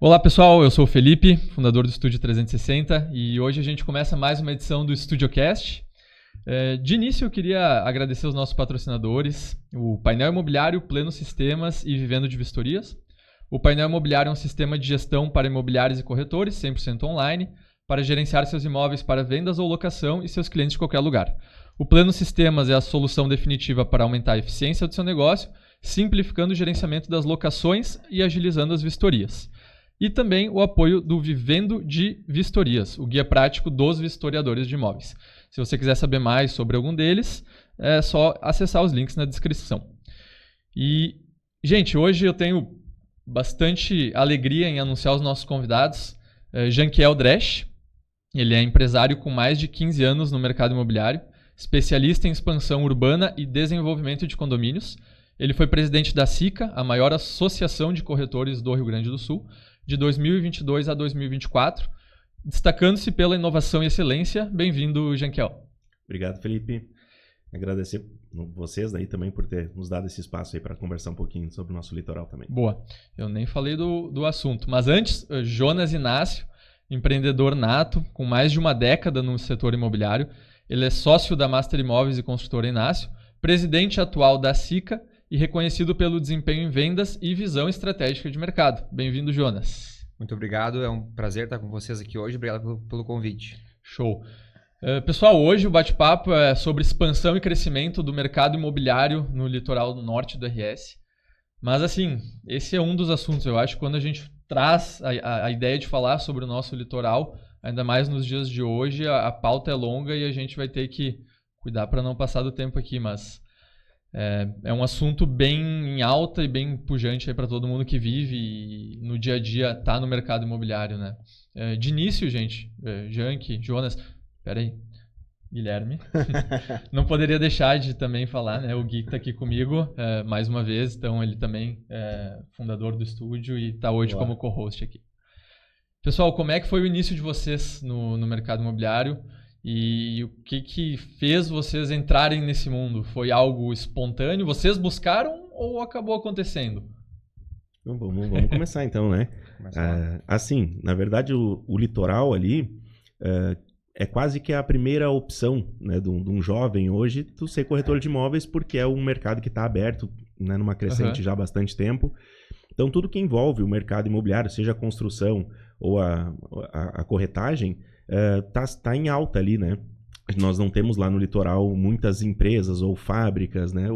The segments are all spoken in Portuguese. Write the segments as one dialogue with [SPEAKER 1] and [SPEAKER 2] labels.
[SPEAKER 1] Olá pessoal, eu sou o Felipe, fundador do Estúdio 360 e hoje a gente começa mais uma edição do StudioCast. De início eu queria agradecer os nossos patrocinadores, o Painel Imobiliário, Pleno Sistemas e Vivendo de Vistorias. O Painel Imobiliário é um sistema de gestão para imobiliários e corretores, 100% online, para gerenciar seus imóveis para vendas ou locação e seus clientes de qualquer lugar. O Pleno Sistemas é a solução definitiva para aumentar a eficiência do seu negócio, simplificando o gerenciamento das locações e agilizando as vistorias. E também o apoio do Vivendo de Vistorias, o guia prático dos vistoriadores de imóveis. Se você quiser saber mais sobre algum deles, é só acessar os links na descrição. E, gente, hoje eu tenho bastante alegria em anunciar os nossos convidados. Janquiel Dresch, ele é empresário com mais de 15 anos no mercado imobiliário, especialista em expansão urbana e desenvolvimento de condomínios. Ele foi presidente da SICA, a maior associação de corretores do Rio Grande do Sul, de 2022 a 2024, destacando-se pela inovação e excelência. Bem-vindo, Janquiel.
[SPEAKER 2] Obrigado, Felipe. Agradecer vocês aí também por ter nos dado esse espaço aí para conversar um pouquinho sobre o nosso litoral também.
[SPEAKER 1] Boa. Eu nem falei do assunto, mas antes, Jonas Inácio, empreendedor nato, com mais de uma década no setor imobiliário. Ele é sócio da Master Imóveis e construtora Inácio, presidente atual da SICA, e reconhecido pelo desempenho em vendas e visão estratégica de mercado. Bem-vindo, Jonas.
[SPEAKER 3] Muito obrigado, é um prazer estar com vocês aqui hoje. Obrigado pelo convite.
[SPEAKER 1] Show. Pessoal, hoje o bate-papo é sobre expansão e crescimento do mercado imobiliário no litoral norte do RS. Mas, assim, esse é um dos assuntos. Eu acho que quando a gente traz a ideia de falar sobre o nosso litoral, ainda mais nos dias de hoje, a pauta é longa e a gente vai ter que cuidar para não passar do tempo aqui, mas... É um assunto bem em alta e bem pujante para todo mundo que vive e no dia a dia está no mercado imobiliário, né? De início, gente, Janque, Jonas, peraí, Guilherme, não poderia deixar de também falar, né? O Gui está aqui comigo mais uma vez, então ele também é fundador do estúdio e está hoje como co-host aqui. Pessoal, como é que foi o início de vocês no mercado imobiliário? E o que fez vocês entrarem nesse mundo? Foi algo espontâneo? Vocês buscaram ou acabou acontecendo?
[SPEAKER 2] Vamos começar então, né? Assim, na verdade, o litoral ali é quase que a primeira opção, né, de um jovem hoje, tu ser corretor de imóveis, porque é um mercado que está aberto, né, numa crescente já há bastante tempo. Então, tudo que envolve o mercado imobiliário, seja a construção ou a corretagem, tá em alta ali, né? Nós não temos lá no litoral muitas empresas ou fábricas, né?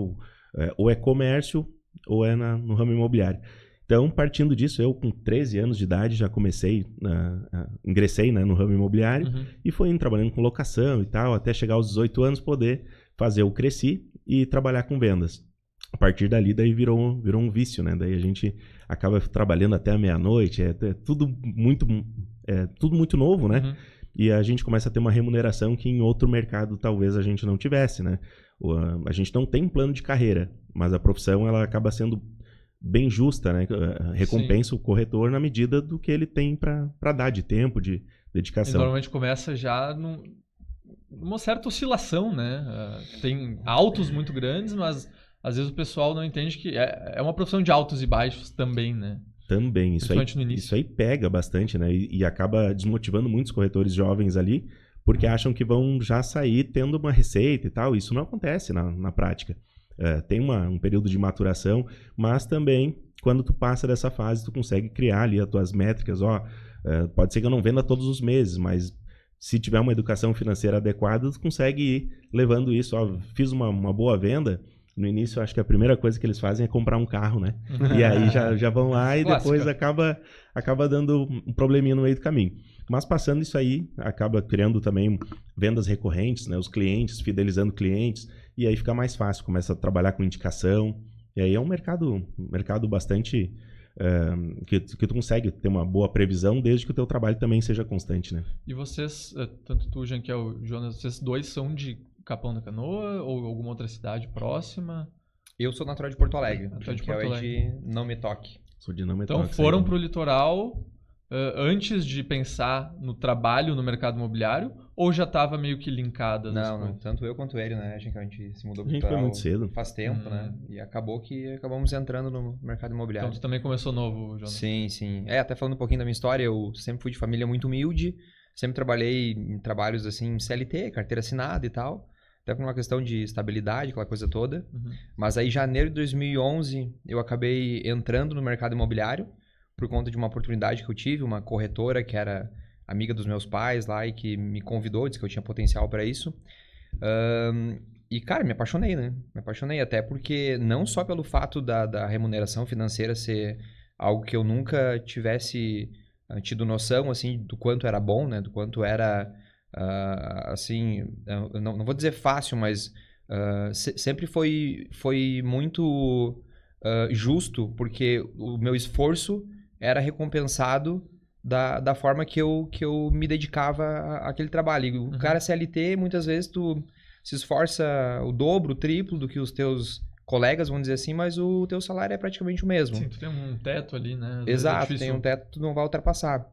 [SPEAKER 2] Ou é comércio ou é no ramo imobiliário. Então, partindo disso, eu com 13 anos de idade já ingressei, né, no ramo imobiliário e fui indo trabalhando com locação e tal, até chegar aos 18 anos poder fazer o Cresci e trabalhar com vendas. A partir dali, daí virou um vício, né? Daí a gente acaba trabalhando até a meia-noite, tudo muito novo, né? E a gente começa a ter uma remuneração que em outro mercado talvez a gente não tivesse, né? A gente não tem plano de carreira, mas a profissão ela acaba sendo bem justa, né? Recompensa o corretor na medida do que ele tem para dar de tempo, de dedicação.
[SPEAKER 1] E normalmente começa já numa certa oscilação, né? Tem altos muito grandes, mas às vezes o pessoal não entende que é uma profissão de altos e baixos também, né?
[SPEAKER 2] Também, isso aí pega bastante, né? E acaba desmotivando muitos corretores jovens ali, porque acham que vão já sair tendo uma receita e tal. Isso não acontece na prática. Tem um período de maturação, mas também, quando tu passa dessa fase, tu consegue criar ali as tuas métricas. Pode ser que eu não venda todos os meses, mas se tiver uma educação financeira adequada, tu consegue ir levando isso. Fiz uma boa venda. No início, acho que a primeira coisa que eles fazem é comprar um carro, né? E aí já vão lá e depois acaba dando um probleminha no meio do caminho. Mas passando isso aí, acaba criando também vendas recorrentes, né? Os clientes, fidelizando clientes, e aí fica mais fácil, começa a trabalhar com indicação. E aí é um mercado bastante... que tu consegue ter uma boa previsão desde que o teu trabalho também seja constante, né?
[SPEAKER 1] E vocês, tanto tu, Janquiel e Jonas, vocês dois são de Capão da Canoa ou alguma outra cidade próxima?
[SPEAKER 3] Eu sou natural de Porto Alegre.
[SPEAKER 1] Natural de Porto Alegre.
[SPEAKER 3] De Não Me Toque.
[SPEAKER 2] Sou de Não Me
[SPEAKER 1] Então
[SPEAKER 2] Toque,
[SPEAKER 1] foram pro litoral antes de pensar no trabalho no mercado imobiliário ou já estava meio que linkada?
[SPEAKER 3] Não, tanto eu quanto ele, né? A gente se mudou
[SPEAKER 2] A gente foi muito cedo.
[SPEAKER 3] faz tempo, né? E acabamos entrando no mercado imobiliário.
[SPEAKER 1] Então tu também começou novo, Jonas?
[SPEAKER 3] Sim. Até falando um pouquinho da minha história, eu sempre fui de família muito humilde, sempre trabalhei em trabalhos assim, CLT, carteira assinada e tal, até por uma questão de estabilidade, aquela coisa toda. Mas aí, em janeiro de 2011, eu acabei entrando no mercado imobiliário por conta de uma oportunidade que eu tive, uma corretora que era amiga dos meus pais lá e que me convidou, disse que eu tinha potencial para isso. E, cara, me apaixonei, né? Me apaixonei até porque não só pelo fato da remuneração financeira ser algo que eu nunca tivesse tido noção, assim, do quanto era bom, né? Do quanto era, assim, eu não vou dizer fácil, mas sempre foi muito justo, porque o meu esforço era recompensado da forma que eu me dedicava àquele trabalho. E o cara CLT, muitas vezes, tu se esforça o dobro, o triplo do que os teus colegas, vamos dizer assim, mas o teu salário é praticamente o mesmo.
[SPEAKER 1] Sim, tu tem um teto ali, né?
[SPEAKER 3] Exato, tem um teto que tu não vai ultrapassar.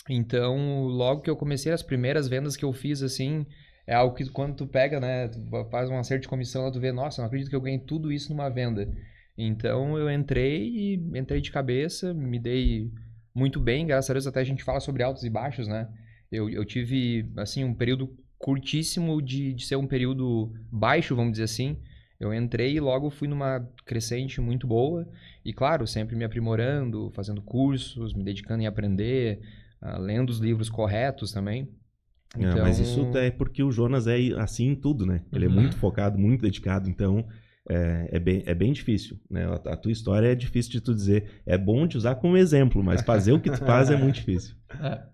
[SPEAKER 3] Então, logo que eu comecei, as primeiras vendas que eu fiz, assim, é algo que quando tu pega, né, tu faz um acerto de comissão, tu vê, nossa, não acredito que eu ganhei tudo isso numa venda. Então, eu entrei de cabeça, me dei muito bem, graças a Deus, até a gente fala sobre altos e baixos, né? Eu tive, assim, um período curtíssimo de ser um período baixo, vamos dizer assim. Eu entrei e logo fui numa crescente muito boa. E, claro, sempre me aprimorando, fazendo cursos, me dedicando em aprender, lendo os livros corretos também. Então...
[SPEAKER 2] mas isso é porque o Jonas é assim em tudo, né? Ele é muito focado, muito dedicado, então... É bem difícil, né? A tua história é difícil de tu dizer. É bom de usar como exemplo, mas fazer o que tu faz é muito difícil.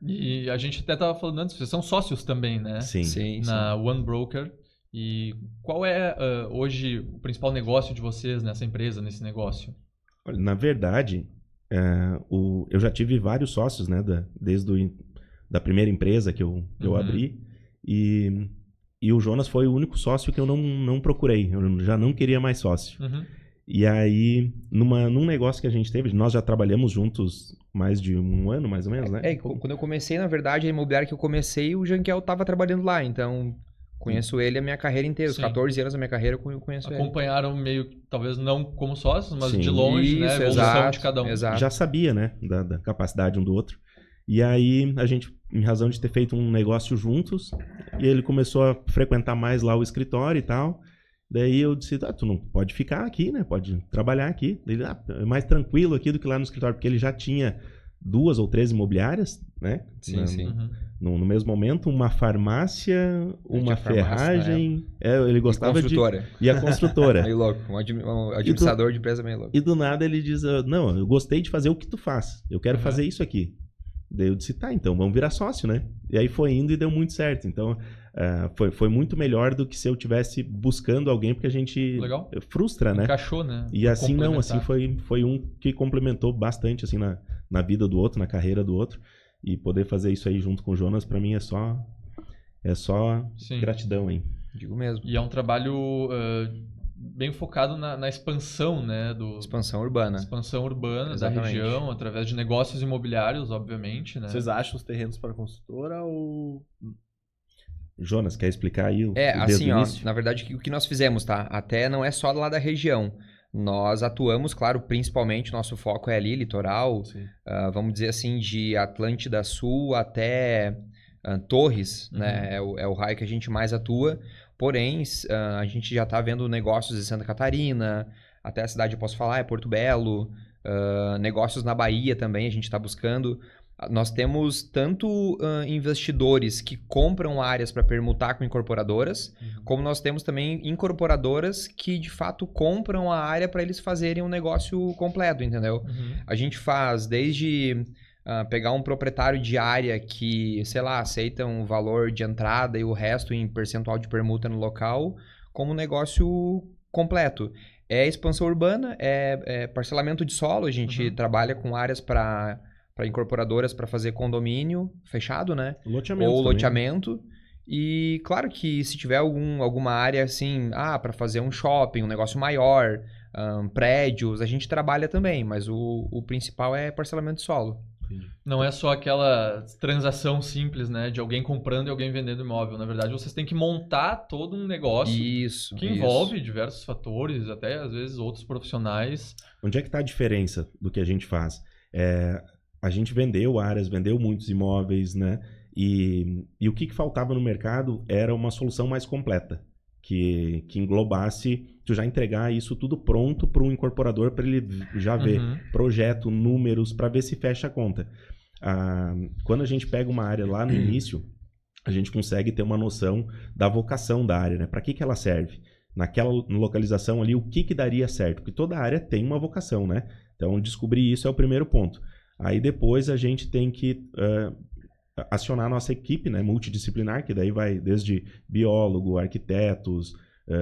[SPEAKER 1] E a gente até estava falando antes, vocês são sócios também, né?
[SPEAKER 2] Sim.
[SPEAKER 1] Na One Broker. E qual é hoje o principal negócio de vocês nessa empresa, nesse negócio?
[SPEAKER 2] Olha, na verdade, eu já tive vários sócios, né? Desde da primeira empresa que eu abri. E o Jonas foi o único sócio que eu não procurei. Eu já não queria mais sócio. E aí, num negócio que a gente teve, nós já trabalhamos juntos mais de um ano, mais ou menos, né?
[SPEAKER 3] Quando eu comecei, na verdade, a imobiliária que eu comecei, o Jankel estava trabalhando lá. Então, conheço ele a minha carreira inteira. Os 14 anos da minha carreira, eu conheço ele.
[SPEAKER 1] Acompanharam meio, talvez não como sócios, mas
[SPEAKER 2] Sim.
[SPEAKER 1] de longe, né? A evolução de cada um.
[SPEAKER 3] Exato.
[SPEAKER 2] Já sabia, né? Da capacidade um do outro. E aí, a gente, em razão de ter feito um negócio juntos, e ele começou a frequentar mais lá o escritório e tal. Daí eu disse, tu não pode ficar aqui, né? Pode trabalhar aqui. Ele, é mais tranquilo aqui do que lá no escritório, porque ele já tinha 2 ou 3 imobiliárias, né?
[SPEAKER 3] Sim.
[SPEAKER 2] No mesmo momento, uma farmácia, uma ferragem. Ele gostava E a construtora.
[SPEAKER 3] Meio louco, um administrador de empresa meio louco.
[SPEAKER 2] E do nada ele diz, não, eu gostei de fazer o que tu faz. Eu quero fazer isso aqui. Daí eu disse, tá, então vamos virar sócio, né? E aí foi indo e deu muito certo. Então, foi muito melhor do que se eu tivesse buscando alguém, porque a gente frustra, né?
[SPEAKER 1] Encaixou, né?
[SPEAKER 2] E assim não, assim foi um que complementou bastante, assim, na vida do outro, na carreira do outro. E poder fazer isso aí junto com o Jonas, pra mim, é só gratidão, hein?
[SPEAKER 3] Digo mesmo.
[SPEAKER 1] E é um trabalho... bem focado na expansão, né?
[SPEAKER 3] Expansão urbana.
[SPEAKER 1] Expansão urbana.
[SPEAKER 3] Exatamente.
[SPEAKER 1] Da região, através de negócios imobiliários, obviamente, né?
[SPEAKER 4] Vocês acham os terrenos para a construtora ou...
[SPEAKER 2] Jonas, quer explicar aí
[SPEAKER 3] assim, na verdade, o que nós fizemos, tá? Até não é só lá da região. Nós atuamos, claro, principalmente, nosso foco é ali, litoral, vamos dizer assim, de Atlântida Sul até Torres, né? É o raio que a gente mais atua. Porém, a gente já está vendo negócios em Santa Catarina, até a cidade eu posso falar, é Porto Belo, negócios na Bahia também a gente está buscando. Nós temos tanto investidores que compram áreas para permutar com incorporadoras, como nós temos também incorporadoras que de fato compram a área para eles fazerem um negócio completo, entendeu? A gente faz desde... pegar um proprietário de área que, sei lá, aceita um valor de entrada e o resto em percentual de permuta no local, como um negócio completo. É expansão urbana, é parcelamento de solo, a gente trabalha com áreas para incorporadoras para fazer condomínio fechado, né? Ou loteamento. E claro que se tiver alguma área assim, para fazer um shopping, um negócio maior, prédios, a gente trabalha também, mas o principal é parcelamento de solo.
[SPEAKER 1] Não é só aquela transação simples, né? De alguém comprando e alguém vendendo imóvel. Na verdade, vocês têm que montar todo um negócio que envolve diversos fatores, até às vezes outros profissionais.
[SPEAKER 2] Onde é que está a diferença do que a gente faz? A gente vendeu áreas, vendeu muitos imóveis, né? E o que faltava no mercado era uma solução mais completa, que englobasse, tu já entregar isso tudo pronto para o incorporador, para ele já ver projeto, números, para ver se fecha a conta. Quando a gente pega uma área lá no início, a gente consegue ter uma noção da vocação da área, né? Para que ela serve? Naquela localização ali, o que daria certo? Porque toda área tem uma vocação, né? Então, descobrir isso é o primeiro ponto. Aí depois a gente tem que acionar a nossa equipe, né, multidisciplinar, que daí vai desde biólogo, arquitetos,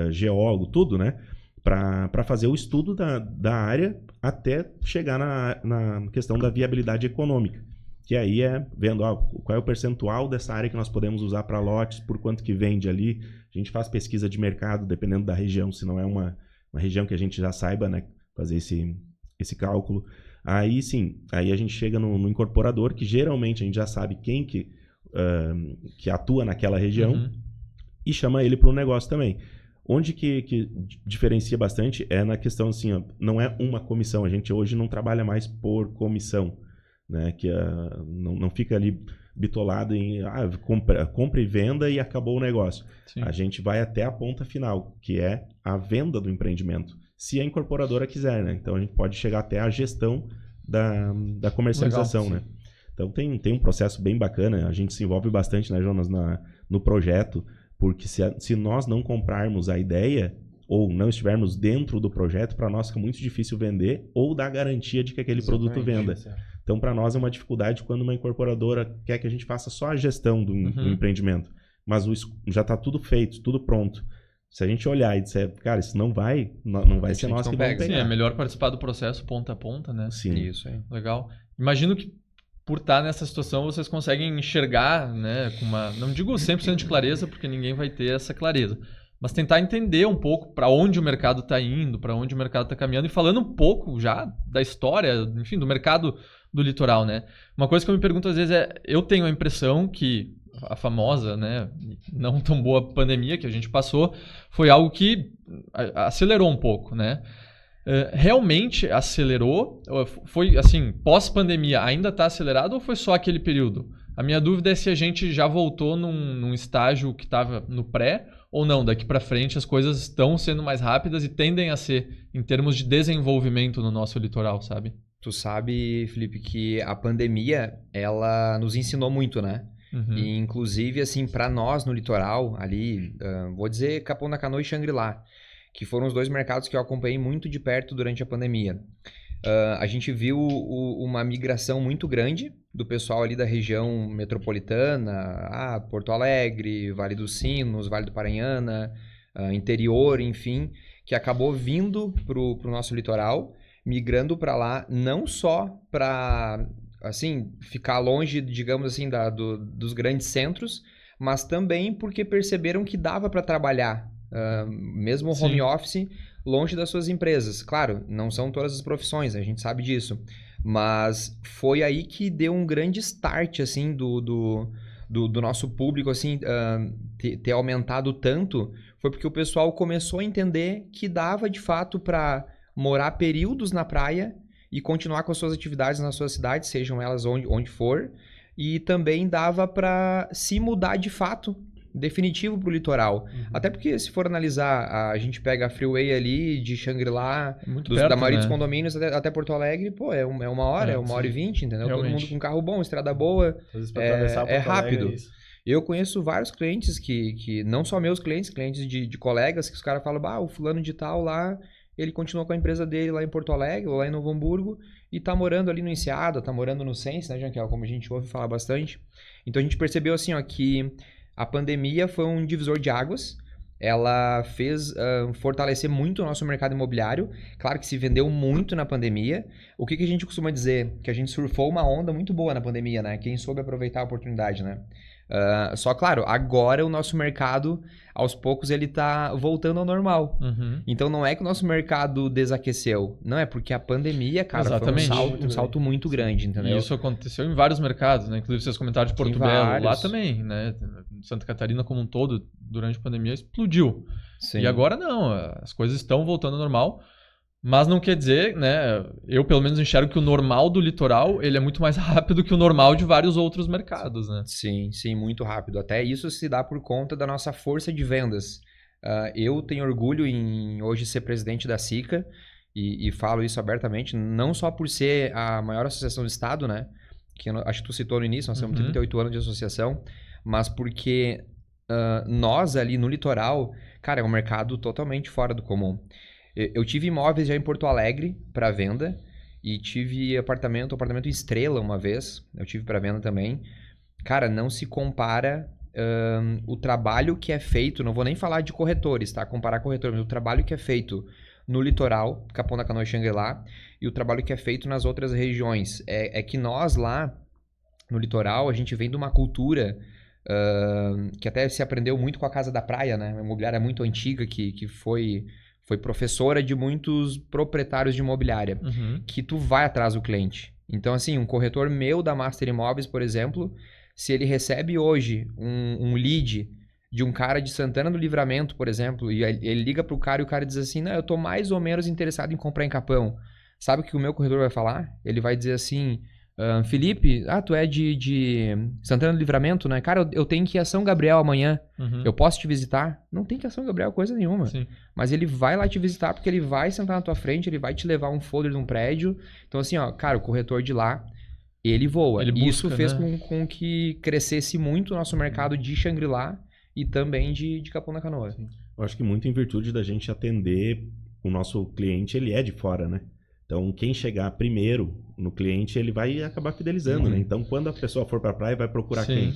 [SPEAKER 2] geólogo, tudo, né? Para fazer o estudo da área até chegar na questão da viabilidade econômica. Que aí é vendo qual é o percentual dessa área que nós podemos usar para lotes, por quanto que vende ali. A gente faz pesquisa de mercado, dependendo da região, se não é uma região que a gente já saiba, né, fazer esse cálculo. Aí sim, aí a gente chega no incorporador, que geralmente a gente já sabe quem que atua naquela região, e chama ele para o negócio também. Onde que diferencia bastante é na questão assim, ó, não é uma comissão, a gente hoje não trabalha mais por comissão, né? Que não fica ali bitolado em compra e venda e acabou o negócio. Sim. A gente vai até a ponta final, que é a venda do empreendimento, se a incorporadora quiser, né? Então a gente pode chegar até a gestão da comercialização. Legal, né? Então tem um processo bem bacana, a gente se envolve bastante, né, Jonas, no projeto, porque se nós não comprarmos a ideia ou não estivermos dentro do projeto, para nós fica muito difícil vender ou dar garantia de que aquele produto venda. Então, para nós é uma dificuldade quando uma incorporadora quer que a gente faça só a gestão do empreendimento, mas já está tudo feito, tudo pronto. Se a gente olhar e disser, cara, isso não vai ser nós que vamos pegar.
[SPEAKER 1] Sim, é melhor participar do processo ponta a ponta, né?
[SPEAKER 2] Sim.
[SPEAKER 3] Isso aí.
[SPEAKER 1] Legal. Imagino que por estar nessa situação vocês conseguem enxergar, né, com não digo 100% de clareza, porque ninguém vai ter essa clareza, mas tentar entender um pouco para onde o mercado está indo, para onde o mercado está caminhando, e falando um pouco já da história, enfim, do mercado do litoral, né? Uma coisa que eu me pergunto às vezes eu tenho a impressão que a famosa, né, não tão boa pandemia que a gente passou, foi algo que acelerou um pouco, né? Realmente acelerou? Foi assim, pós-pandemia ainda está acelerado ou foi só aquele período? A minha dúvida é se a gente já voltou num estágio que estava no pré ou não. Daqui para frente as coisas estão sendo mais rápidas e tendem a ser em termos de desenvolvimento no nosso litoral, sabe?
[SPEAKER 3] Tu sabe, Felipe, que a pandemia, ela nos ensinou muito, né? E, inclusive, assim, para nós no litoral, ali, vou dizer Capão da Canoa e Xangri-Lá, que foram os dois mercados que eu acompanhei muito de perto durante a pandemia. A gente viu uma migração muito grande do pessoal ali da região metropolitana, Porto Alegre, Vale dos Sinos, Vale do Paranhana, interior, enfim, que acabou vindo para o nosso litoral, migrando para lá, não só para, assim, ficar longe, digamos assim, dos grandes centros, mas também porque perceberam que dava para trabalhar, mesmo home office, longe das suas empresas. Claro, não são todas as profissões, a gente sabe disso, mas foi aí que deu um grande start, assim, do nosso público, assim, ter aumentado tanto, foi porque o pessoal começou a entender que dava, de fato, para morar períodos na praia e continuar com as suas atividades na sua cidade, sejam elas onde for, e também dava para se mudar de fato, definitivo para o litoral. Até porque, se for analisar, a gente pega a freeway ali de Xangri-Lá, da maioria dos condomínios até Porto Alegre, pô, é 1 hora, 1h20, entendeu?
[SPEAKER 1] Realmente.
[SPEAKER 3] Todo mundo com carro bom, estrada boa, é rápido. Eu conheço vários clientes que não só meus clientes de colegas, que os caras falam, o fulano de tal lá, ele continua com a empresa dele lá em Porto Alegre, ou lá em Novo Hamburgo, e tá morando ali no Enseada, tá morando no Sense, né, Janquel? Como a gente ouve falar bastante. Então a gente percebeu assim, ó, que a pandemia foi um divisor de águas. Ela fez fortalecer muito o nosso mercado imobiliário. Claro que se vendeu muito na pandemia. O que a gente costuma dizer? Que a gente surfou uma onda muito boa na pandemia, né? Quem soube aproveitar a oportunidade, né? Só, claro, agora o nosso mercado, aos poucos, ele tá voltando ao normal.
[SPEAKER 1] Uhum.
[SPEAKER 3] Então, não é que o nosso mercado desaqueceu. Não, é porque a pandemia, cara,
[SPEAKER 1] Exatamente.
[SPEAKER 3] foi um salto muito grande, entendeu?
[SPEAKER 1] E isso aconteceu em vários mercados, né? Inclusive, vocês comentaram de Porto Belo, lá
[SPEAKER 3] vários.
[SPEAKER 1] também, né? Santa Catarina como um todo, durante a pandemia, explodiu.
[SPEAKER 3] Sim.
[SPEAKER 1] E agora não, as coisas estão voltando ao normal, mas não quer dizer, né? Eu pelo menos enxergo que o normal do litoral, ele é muito mais rápido que o normal de vários outros mercados, né?
[SPEAKER 3] Sim, sim, muito rápido. Até isso se dá por conta da nossa força de vendas. Eu tenho orgulho em hoje ser presidente da SICA e falo isso abertamente, não só por ser a maior associação do estado, né? Que acho que tu citou no início, nós temos 38 anos de associação, mas porque nós ali no litoral, cara, é um mercado totalmente fora do comum. Eu tive imóveis já em Porto Alegre para venda e tive apartamento Estrela uma vez, eu tive para venda também. Cara, não se compara o trabalho que é feito, não vou nem falar de corretores, tá? Comparar corretores, mas o trabalho que é feito no litoral, Capão da Canoa e Xangri-Lá, e o trabalho que é feito nas outras regiões. É que nós lá, no litoral, a gente vem de uma cultura que até se aprendeu muito com a Casa da Praia, né? Uma imobiliária muito antiga que foi professora de muitos proprietários de imobiliária, que tu vai atrás do cliente. Então, assim, um corretor meu da Master Imóveis, por exemplo, se ele recebe hoje um lead de um cara de Santana do Livramento, por exemplo, e ele liga pro cara e o cara diz assim, não, eu tô mais ou menos interessado em comprar em Capão. Sabe o que o meu corretor vai falar? Ele vai dizer assim, Felipe, tu é de Santana do Livramento, né? Cara, eu tenho que ir a São Gabriel amanhã. Eu posso te visitar? Não tem que ir a São Gabriel coisa nenhuma.
[SPEAKER 1] Sim.
[SPEAKER 3] Mas ele vai lá te visitar porque ele vai sentar na tua frente, ele vai te levar um folder de um prédio. Então assim, ó, cara, o corretor de lá, ele voa.
[SPEAKER 1] Ele busca,
[SPEAKER 3] isso fez
[SPEAKER 1] né?
[SPEAKER 3] com que crescesse muito o nosso mercado de Xangri-Lá e também de Capão da Canoa.
[SPEAKER 1] Sim.
[SPEAKER 2] Eu acho que muito em virtude da gente atender o nosso cliente, ele é de fora, né? Então, quem chegar primeiro no cliente, ele vai acabar fidelizando, né? Então, quando a pessoa for para a praia, vai procurar
[SPEAKER 1] Sim.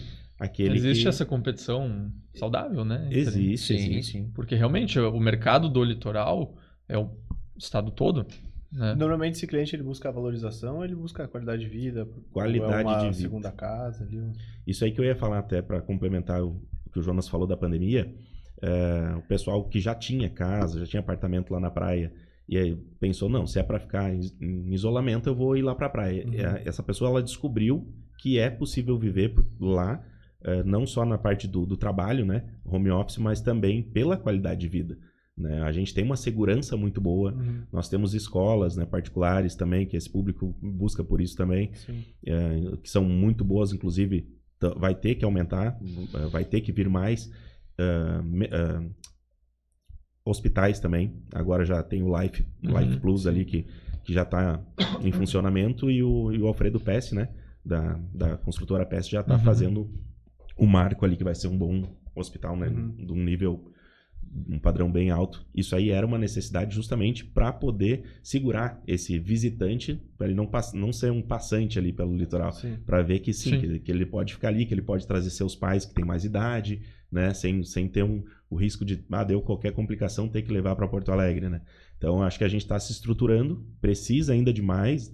[SPEAKER 2] quem?
[SPEAKER 1] Existe essa competição saudável, né?
[SPEAKER 2] Existe,
[SPEAKER 3] Sim,
[SPEAKER 2] existe.
[SPEAKER 3] sim.
[SPEAKER 1] Porque realmente o mercado do litoral é o estado todo, né?
[SPEAKER 4] Normalmente esse cliente ele busca a valorização, ele busca a qualidade de vida,
[SPEAKER 2] Qualidade
[SPEAKER 4] uma
[SPEAKER 2] de vida.
[SPEAKER 4] segunda casa ali.
[SPEAKER 2] Isso aí que eu ia falar até para complementar o que o Jonas falou da pandemia. O pessoal que já tinha casa, já tinha apartamento lá na praia, e aí pensou, não, se é para ficar em isolamento, eu vou ir lá para a praia. Essa pessoa, ela descobriu que é possível viver lá, não só na parte do trabalho, né, home office, mas também pela qualidade de vida. Né? A gente tem uma segurança muito boa, nós temos escolas, né, particulares também, que esse público busca por isso também, que são muito boas, inclusive vai ter que aumentar, vai ter que vir mais. Hospitais também, agora já tem o Life Plus ali que já está em funcionamento, e o Alfredo Pesce, né, da construtora Pesce, já está fazendo o marco ali que vai ser um bom hospital, né, de um nível, um padrão bem alto. Isso aí era uma necessidade justamente para poder segurar esse visitante, para ele não ser um passante ali pelo litoral, para ver que que ele pode ficar ali, que ele pode trazer seus pais que têm mais idade, né, sem ter o risco de, deu qualquer complicação, ter que levar para Porto Alegre, né? Então, acho que a gente está se estruturando, precisa ainda de mais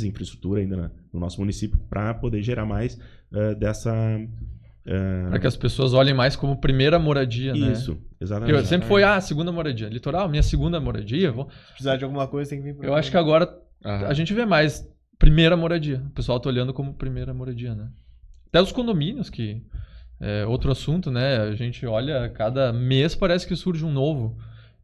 [SPEAKER 2] infraestrutura ainda no nosso município para poder gerar mais dessa...
[SPEAKER 1] Para que as pessoas olhem mais como primeira moradia, né?
[SPEAKER 2] Isso, exatamente.
[SPEAKER 1] Porque sempre foi, segunda moradia. Litoral, minha segunda moradia.
[SPEAKER 4] Se precisar de alguma coisa, tem que vir para
[SPEAKER 1] Eu acho que agora a gente vê mais primeira moradia. O pessoal tá olhando como primeira moradia, né? Até os condomínios, que é outro assunto, né? A gente olha, cada mês parece que surge um novo.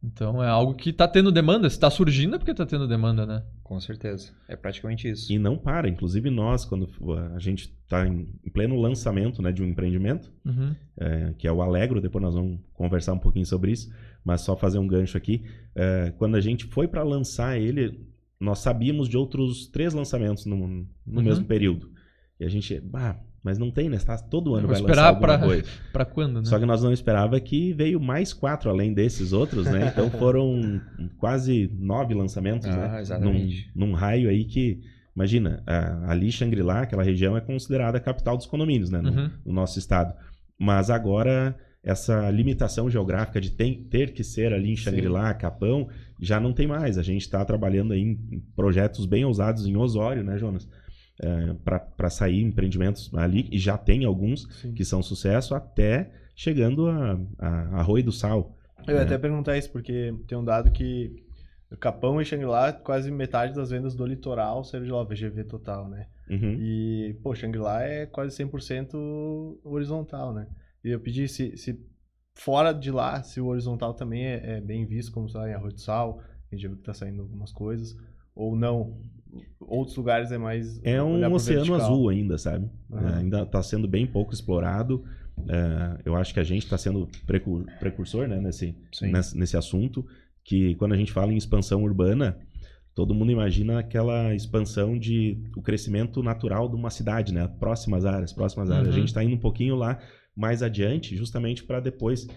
[SPEAKER 1] Então é algo que tá tendo demanda. Se tá surgindo é porque tá tendo demanda, né?
[SPEAKER 3] Com certeza. É praticamente isso.
[SPEAKER 2] E não para. Inclusive nós, quando a gente está em pleno lançamento, né, de um empreendimento, que é o Alegro, depois nós vamos conversar um pouquinho sobre isso, mas só fazer um gancho aqui. Quando a gente foi para lançar ele, nós sabíamos de outros 3 lançamentos no mesmo período. E a gente... mas não tem, né? Todo ano vai lançar alguma coisa.
[SPEAKER 1] Para quando, né?
[SPEAKER 2] Só que nós não esperava que veio mais 4 além desses outros, né? Então foram quase 9 lançamentos, né?
[SPEAKER 3] Exatamente.
[SPEAKER 2] Num raio aí que... Imagina, ali Xangri-Lá, aquela região é considerada a capital dos condomínios, né? No nosso estado. Mas agora, essa limitação geográfica de ter que ser ali em Xangri-Lá, Capão, já não tem mais. A gente está trabalhando aí em projetos bem ousados em Osório, né, Jonas? para sair empreendimentos ali, e já tem alguns
[SPEAKER 4] Sim.
[SPEAKER 2] que são sucesso, até chegando a Arroio do Sal.
[SPEAKER 4] Eu ia até perguntar isso, porque tem um dado que Capão e Xangri-Lá, quase metade das vendas do litoral saíram de lá, VGV total, né?
[SPEAKER 2] Uhum.
[SPEAKER 4] E, pô, Xangri-Lá é quase 100% horizontal, né? E eu pedi se fora de lá, se o horizontal também é bem visto, como está em Arroio do Sal, a gente já viu que tá saindo algumas coisas, ou não. Outros lugares é mais...
[SPEAKER 2] É um oceano azul ainda, sabe?
[SPEAKER 4] Uhum.
[SPEAKER 2] Ainda está sendo bem pouco explorado. Eu acho que a gente está sendo precursor, né, nesse assunto, que quando a gente fala em expansão urbana, todo mundo imagina aquela expansão o crescimento natural de uma cidade, né? Próximas áreas.
[SPEAKER 1] Uhum.
[SPEAKER 2] A gente está indo um pouquinho lá mais adiante, justamente para depois,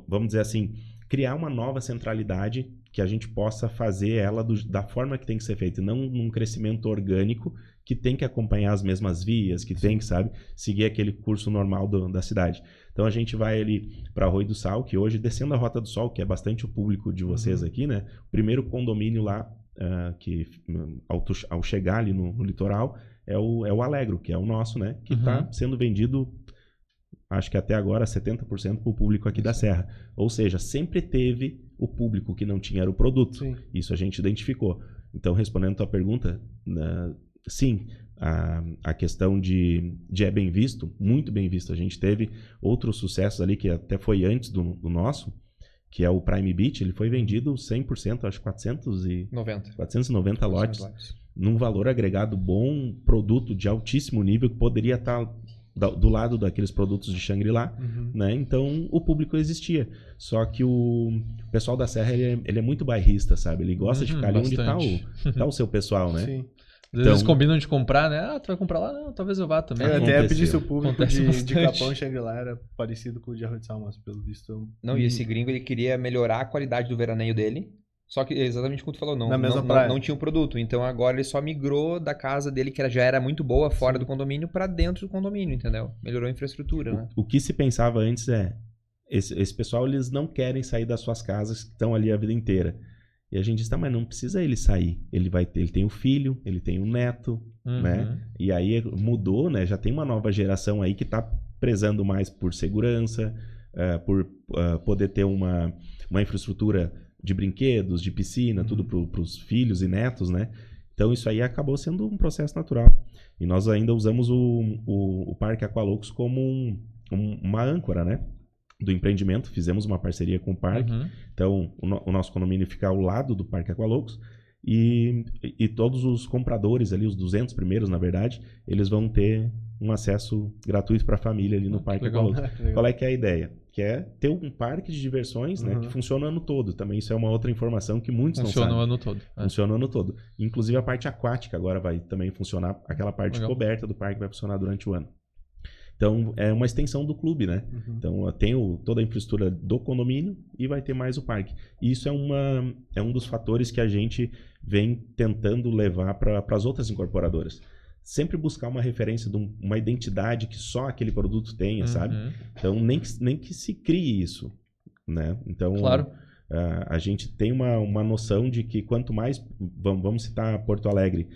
[SPEAKER 2] vamos dizer assim, criar uma nova centralidade que a gente possa fazer ela da forma que tem que ser feita, não num crescimento orgânico que tem que acompanhar as mesmas vias, que tem que, sabe, seguir aquele curso normal da cidade. Então a gente vai ali para Arroio do Sal, que hoje, descendo a Rota do Sol, que é bastante o público de vocês aqui, né? O primeiro condomínio lá, que ao chegar ali no litoral, é o Alegro, que é o nosso, né? Que está sendo vendido, acho que até agora, 70% para o público aqui da Serra. Ou seja, sempre teve o público que não tinha era o produto.
[SPEAKER 4] Sim.
[SPEAKER 2] Isso a gente identificou. Então, respondendo a tua pergunta, sim, a questão de é bem visto, muito bem visto. A gente teve outros sucessos ali que até foi antes do nosso, que é o Prime Beach. Ele foi vendido 100%, acho 490 lotes, num valor agregado bom, produto de altíssimo nível, que poderia estar do lado daqueles produtos de Xangri-Lá, né? Então o público existia, só que o pessoal da Serra ele é muito bairrista, sabe? Ele gosta de ficar ali onde tá o seu pessoal, né?
[SPEAKER 4] Sim.
[SPEAKER 1] Às vezes eles combinam de comprar, né? Tu vai comprar lá? Não, talvez eu vá também.
[SPEAKER 4] Eu até pedi se o público de
[SPEAKER 1] bastante.
[SPEAKER 4] Capão e Xangri-Lá era parecido com o de Arroio do Sal, mas pelo visto...
[SPEAKER 3] Não, e esse gringo, ele queria melhorar a qualidade do veraneio dele, só que exatamente como tu falou,
[SPEAKER 4] Na mesma praia.
[SPEAKER 3] não tinha um produto. Então agora ele só migrou da casa dele, que já era muito boa, fora do condomínio, pra dentro do condomínio, entendeu? Melhorou a infraestrutura, né?
[SPEAKER 2] O que se pensava antes esse pessoal, eles não querem sair das suas casas, que estão ali a vida inteira. E a gente diz, tá, mas não precisa ele sair. Ele tem o filho, ele tem o neto, né? E aí mudou, né? Já tem uma nova geração aí que tá prezando mais por segurança, por poder ter uma infraestrutura de brinquedos, de piscina, tudo para os filhos e netos, né? Então isso aí acabou sendo um processo natural. E nós ainda usamos o Parque Aqualocos como uma âncora, né? Do empreendimento. Fizemos uma parceria com o parque. Então o nosso condomínio fica ao lado do Parque Aqualocos, e todos os compradores ali, os 200 primeiros, na verdade, eles vão ter um acesso gratuito para a família ali no Parque Aqualocos. Qual é que é a ideia? Que é ter um parque de diversões, né, que funciona o ano todo. Também isso é uma outra informação que muitos não sabem.
[SPEAKER 1] Funciona o ano todo.
[SPEAKER 2] Funciona o ano todo. Inclusive a parte aquática agora vai também funcionar, aquela parte coberta do parque vai funcionar durante o ano. Então, é uma extensão do clube, né? Então, tem toda a infraestrutura do condomínio e vai ter mais o parque. E isso é um dos fatores que a gente vem tentando levar para as outras incorporadoras. Sempre buscar uma referência de uma identidade que só aquele produto tenha, sabe? Então, nem que se crie isso, né? Então,
[SPEAKER 1] claro.
[SPEAKER 2] A gente tem uma noção de que quanto mais... Vamos citar Porto Alegre.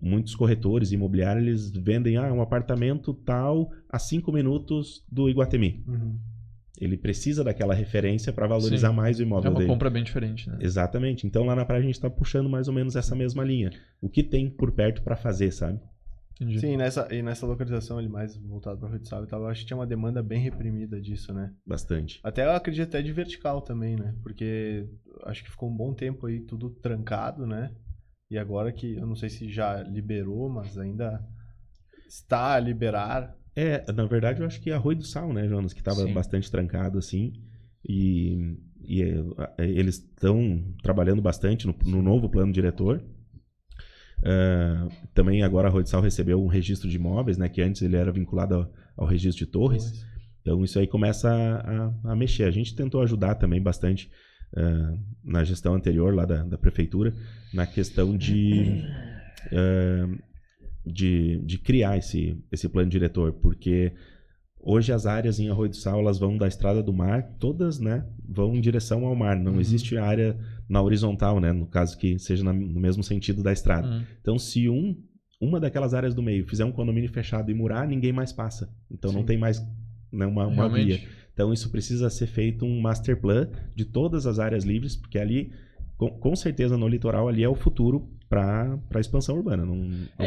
[SPEAKER 2] Muitos corretores imobiliários, eles vendem um apartamento tal a 5 minutos do Iguatemi. Ele precisa daquela referência para valorizar mais o imóvel dele.
[SPEAKER 1] É uma compra bem diferente, né?
[SPEAKER 2] Exatamente. Então lá na praia a gente está puxando mais ou menos essa mesma linha. O que tem por perto para fazer, sabe?
[SPEAKER 1] Entendi.
[SPEAKER 4] Sim, nessa localização ali mais voltado para o Arroio do Sal e tal, eu acho que tinha uma demanda bem reprimida disso, né?
[SPEAKER 2] Bastante.
[SPEAKER 4] Até eu acredito até de vertical também, né? Porque acho que ficou um bom tempo aí tudo trancado, né? E agora que, eu não sei se já liberou, mas ainda está a liberar.
[SPEAKER 2] Na verdade, eu acho que Arroio do Sal, né, Jonas? Que estava bastante trancado, assim. E eles estão trabalhando bastante no novo plano diretor. Também agora Arroio do Sal recebeu um registro de imóveis, né? Que antes ele era vinculado ao registro de torres. Então, isso aí começa a mexer. A gente tentou ajudar também bastante na gestão anterior lá da prefeitura, na questão de criar esse plano diretor, porque hoje as áreas em Arroio do Sal, elas vão da Estrada do Mar, todas, né, vão em direção ao mar, não existe área na horizontal, né, no caso que seja no mesmo sentido da estrada. Então, se um uma daquelas áreas do meio fizer um condomínio fechado e murar, ninguém mais passa. Então não tem mais, né, uma via. Então isso precisa ser feito um master plan de todas as áreas livres, porque ali, com certeza no litoral, ali é o futuro para a expansão urbana.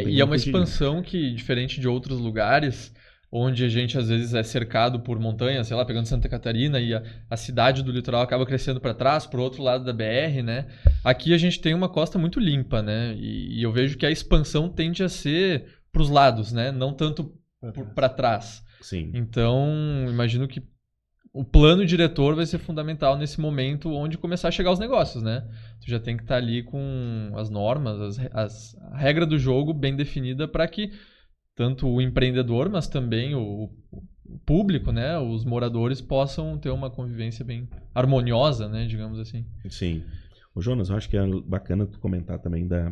[SPEAKER 1] E é uma expansão que, diferente de outros lugares, onde a gente às vezes é cercado por montanhas, sei lá, pegando Santa Catarina, e a cidade do litoral acaba crescendo para trás, para o outro lado da BR, né? Aqui a gente tem uma costa muito limpa, né? E eu vejo que a expansão tende a ser para os lados, né? Não tanto para trás.
[SPEAKER 2] Sim.
[SPEAKER 1] Então, imagino que o plano diretor vai ser fundamental nesse momento onde começar a chegar os negócios, né? Tu já tem que estar ali com as normas, a regra do jogo bem definida para que tanto o empreendedor, mas também o público, né? Os moradores possam ter uma convivência bem harmoniosa, né? Digamos assim.
[SPEAKER 2] Sim. Ô Jonas, eu acho que é bacana tu comentar também da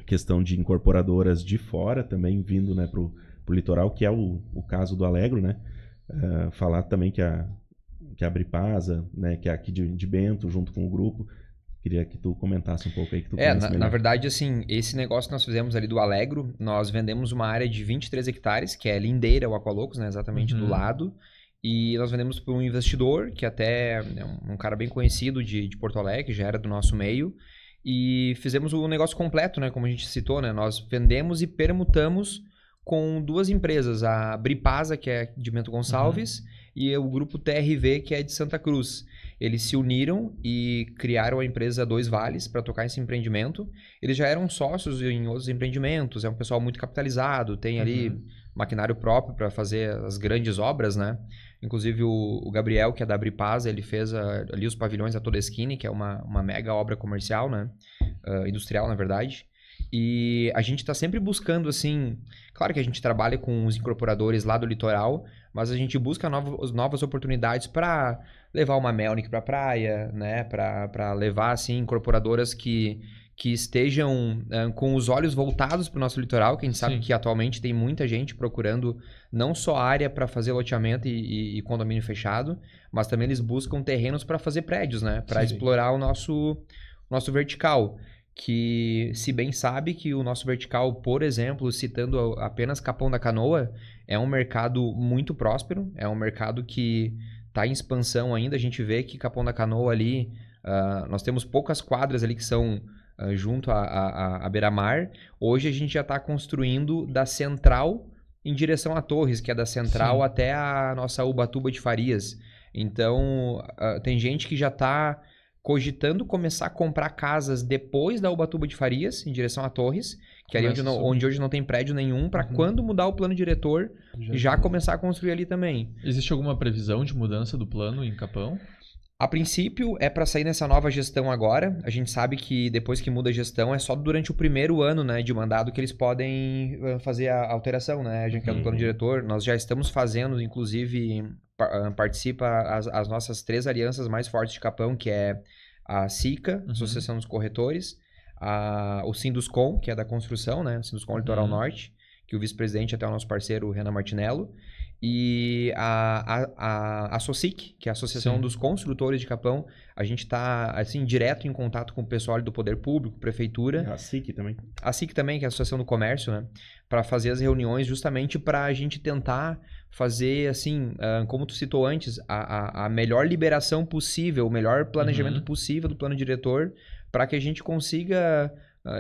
[SPEAKER 2] questão de incorporadoras de fora também vindo, né, pro litoral, que é o caso do Alegro, né? Falar também que a Bripasa, né, que é aqui de Bento, junto com o grupo. Queria que tu comentasse um pouco aí, que tu conhece melhor.
[SPEAKER 3] Na verdade, assim, esse negócio que nós fizemos ali do Alegro, nós vendemos uma área de 23 hectares, que é Lindeira, o Aqualocos, né, exatamente do lado, e nós vendemos para um investidor, que até é um cara bem conhecido de Porto Alegre, já era do nosso meio, e fizemos o negócio completo, né, como a gente citou, né, nós vendemos e permutamos com duas empresas, a Bripasa, que é de Bento Gonçalves, e o grupo TRV, que é de Santa Cruz. Eles se uniram e criaram a empresa Dois Vales para tocar esse empreendimento. Eles já eram sócios em outros empreendimentos, é um pessoal muito capitalizado, tem ali maquinário próprio para fazer as grandes obras, né? Inclusive o Gabriel, que é da Bripasa, ele fez ali os pavilhões da Todeskine, que é uma mega obra comercial, né? Industrial, na verdade. E a gente está sempre buscando, assim... Claro que a gente trabalha com os incorporadores lá do litoral, mas a gente busca novas oportunidades para levar uma Melnick para a praia, né? Para levar, assim, incorporadoras que estejam com os olhos voltados para o nosso litoral, que a gente sabe que atualmente tem muita gente procurando não só área para fazer loteamento e condomínio fechado, mas também eles buscam terrenos para fazer prédios, né? Para explorar o nosso vertical. Que se bem sabe que o nosso vertical, por exemplo, citando apenas Capão da Canoa, é um mercado muito próspero, é um mercado que está em expansão ainda. A gente vê que Capão da Canoa ali, nós temos poucas quadras ali que são junto à beira-mar. Hoje a gente já está construindo da Central em direção a Torres, que é da Central até a nossa Ubatuba de Farias. Então, tem gente que já está cogitando começar a comprar casas depois da Ubatuba de Farias, em direção a Torres, que é ali onde hoje não tem prédio nenhum, para quando mudar o plano diretor, já começar a construir ali também.
[SPEAKER 1] Existe alguma previsão de mudança do plano em Capão?
[SPEAKER 3] A princípio, é para sair nessa nova gestão agora. A gente sabe que depois que muda a gestão, é só durante o primeiro ano, né, de mandado que eles podem fazer a alteração, né? A gente quer do plano diretor. Nós já estamos fazendo, inclusive, participa as nossas 3 alianças mais fortes de Capão, que é a SICA, Associação dos Corretores, o Sinduscom, que é da construção, né? O Sinduscom Litoral Norte, que o vice-presidente é até o nosso parceiro, Renan Martinello, e a SOSIC, que é a Associação dos Construtores de Capão. A gente está, assim, direto em contato com o pessoal do Poder Público, Prefeitura.
[SPEAKER 2] A SIC também.
[SPEAKER 3] A SIC também, que é a Associação do Comércio, né? Para fazer as reuniões justamente para a gente tentar fazer, assim, como tu citou antes, a melhor liberação possível, o melhor planejamento possível do plano diretor, para que a gente consiga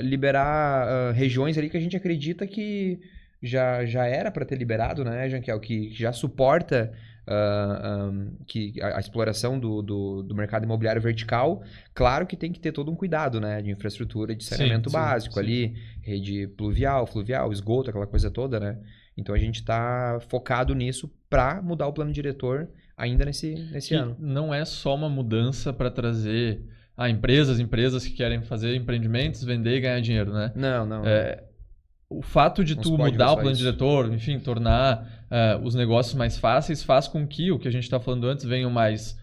[SPEAKER 3] liberar regiões ali que a gente acredita que já era para ter liberado, né, Jankel? Que já suporta a exploração do mercado imobiliário vertical. Claro que tem que ter todo um cuidado, né, de infraestrutura de saneamento básico ali, rede pluvial, fluvial, esgoto, aquela coisa toda, né? Então a gente está focado nisso para mudar o plano diretor ainda nesse ano.
[SPEAKER 1] Não é só uma mudança para trazer empresas que querem fazer empreendimentos, vender e ganhar dinheiro, né?
[SPEAKER 3] Não.
[SPEAKER 1] O fato de tu mudar o plano diretor, enfim, tornar os negócios mais fáceis, faz com que o que a gente está falando antes venham mais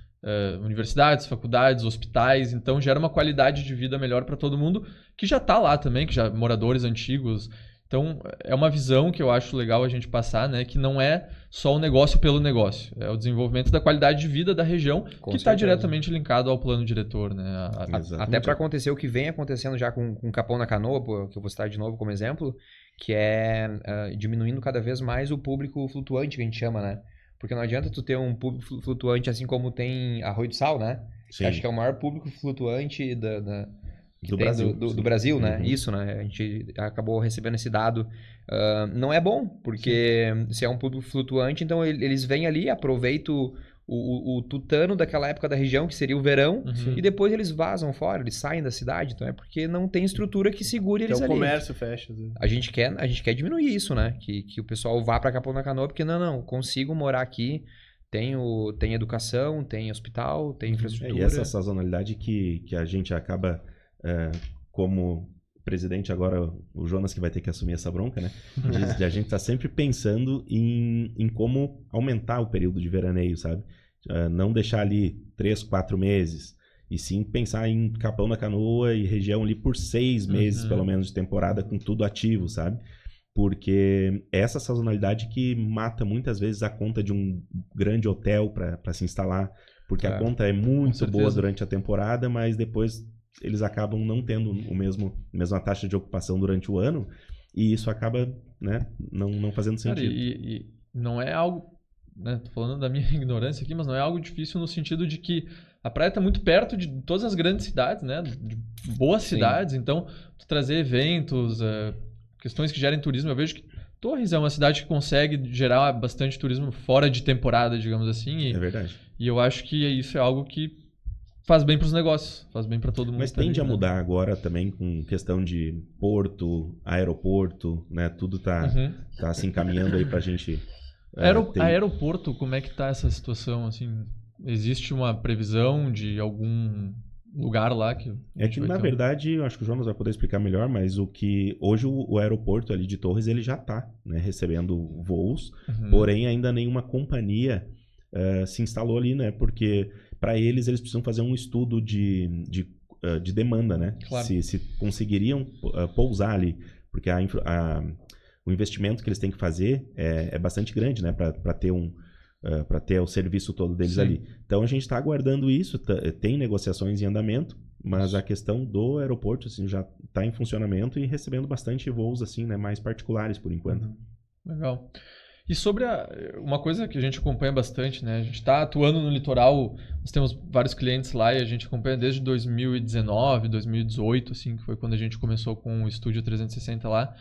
[SPEAKER 1] universidades, faculdades, hospitais. Então gera uma qualidade de vida melhor para todo mundo que já está lá também, que já moradores antigos. Então é uma visão que eu acho legal a gente passar, né? Que não é só o negócio pelo negócio, é o desenvolvimento da qualidade de vida da região, que está diretamente linkado ao plano diretor, né?
[SPEAKER 3] Até para acontecer o que vem acontecendo já com Capão da Canoa, que eu vou citar de novo como exemplo, que é diminuindo cada vez mais o público flutuante, que a gente chama, né? Porque não adianta tu ter um público flutuante assim como tem Arroio do Sal, né?
[SPEAKER 2] Sim.
[SPEAKER 3] Acho que é o maior público flutuante
[SPEAKER 2] Do Brasil.
[SPEAKER 3] do Brasil, né?
[SPEAKER 2] Uhum.
[SPEAKER 3] Isso, né? A gente acabou recebendo esse dado. Não é bom, porque se é um público flutuante, então eles vêm ali, aproveitam o tutano daquela época da região, que seria o verão,
[SPEAKER 1] Uhum.
[SPEAKER 3] e depois eles vazam fora, eles saem da cidade. Então é porque não tem estrutura que segure eles
[SPEAKER 4] Até o
[SPEAKER 3] ali.
[SPEAKER 4] comércio fecha. Né?
[SPEAKER 3] A gente quer diminuir isso, né? Que o pessoal vá para Capão da Canoa, porque não, consigo morar aqui, tem educação, tem hospital, tem infraestrutura.
[SPEAKER 2] E essa sazonalidade que a gente acaba, como presidente agora, o Jonas que vai ter que assumir essa bronca, né? A gente tá sempre pensando em como aumentar o período de veraneio, sabe? Não deixar ali 3, 4 meses, e sim pensar em Capão da Canoa e região ali por 6 meses, pelo menos, de temporada, com tudo ativo, sabe? Porque é essa sazonalidade que mata muitas vezes a conta de um grande hotel para se instalar, porque a conta é muito boa durante a temporada, mas depois eles acabam não tendo a mesma taxa de ocupação durante o ano, e isso acaba, né, não fazendo sentido.
[SPEAKER 1] Cara, e não é algo, né, tô falando da minha ignorância aqui, mas não é algo difícil no sentido de que a praia está muito perto de todas as grandes cidades, né, de boas cidades, então tu trazer eventos, questões que gerem turismo, eu vejo que Torres é uma cidade que consegue gerar bastante turismo fora de temporada, digamos assim,
[SPEAKER 2] É verdade.
[SPEAKER 1] E eu acho que isso é algo que faz bem para os negócios, faz bem para todo mundo.
[SPEAKER 2] Mas tende a mudar agora também com questão de porto, aeroporto, né? Tudo tá se encaminhando aí pra gente...
[SPEAKER 1] Aeroporto, como é que tá essa situação, assim? Existe uma previsão de algum lugar lá que...
[SPEAKER 2] na verdade, eu acho que o Jonas vai poder explicar melhor, mas hoje o aeroporto ali de Torres, ele já tá, né, recebendo voos, porém ainda nenhuma companhia se instalou ali, né? Porque para eles precisam fazer um estudo de demanda, né?
[SPEAKER 1] Claro.
[SPEAKER 2] Se conseguiriam pousar ali, porque o investimento que eles têm que fazer é bastante grande, né? Para ter o serviço todo deles ali. Então a gente está aguardando isso, tem negociações em andamento, mas a questão do aeroporto assim, já está em funcionamento e recebendo bastante voos assim, né? Mais particulares por enquanto.
[SPEAKER 1] Legal. E sobre uma coisa que a gente acompanha bastante, né? A gente está atuando no litoral, nós temos vários clientes lá e a gente acompanha desde 2019, 2018, assim, que foi quando a gente começou com o Estúdio 360 lá.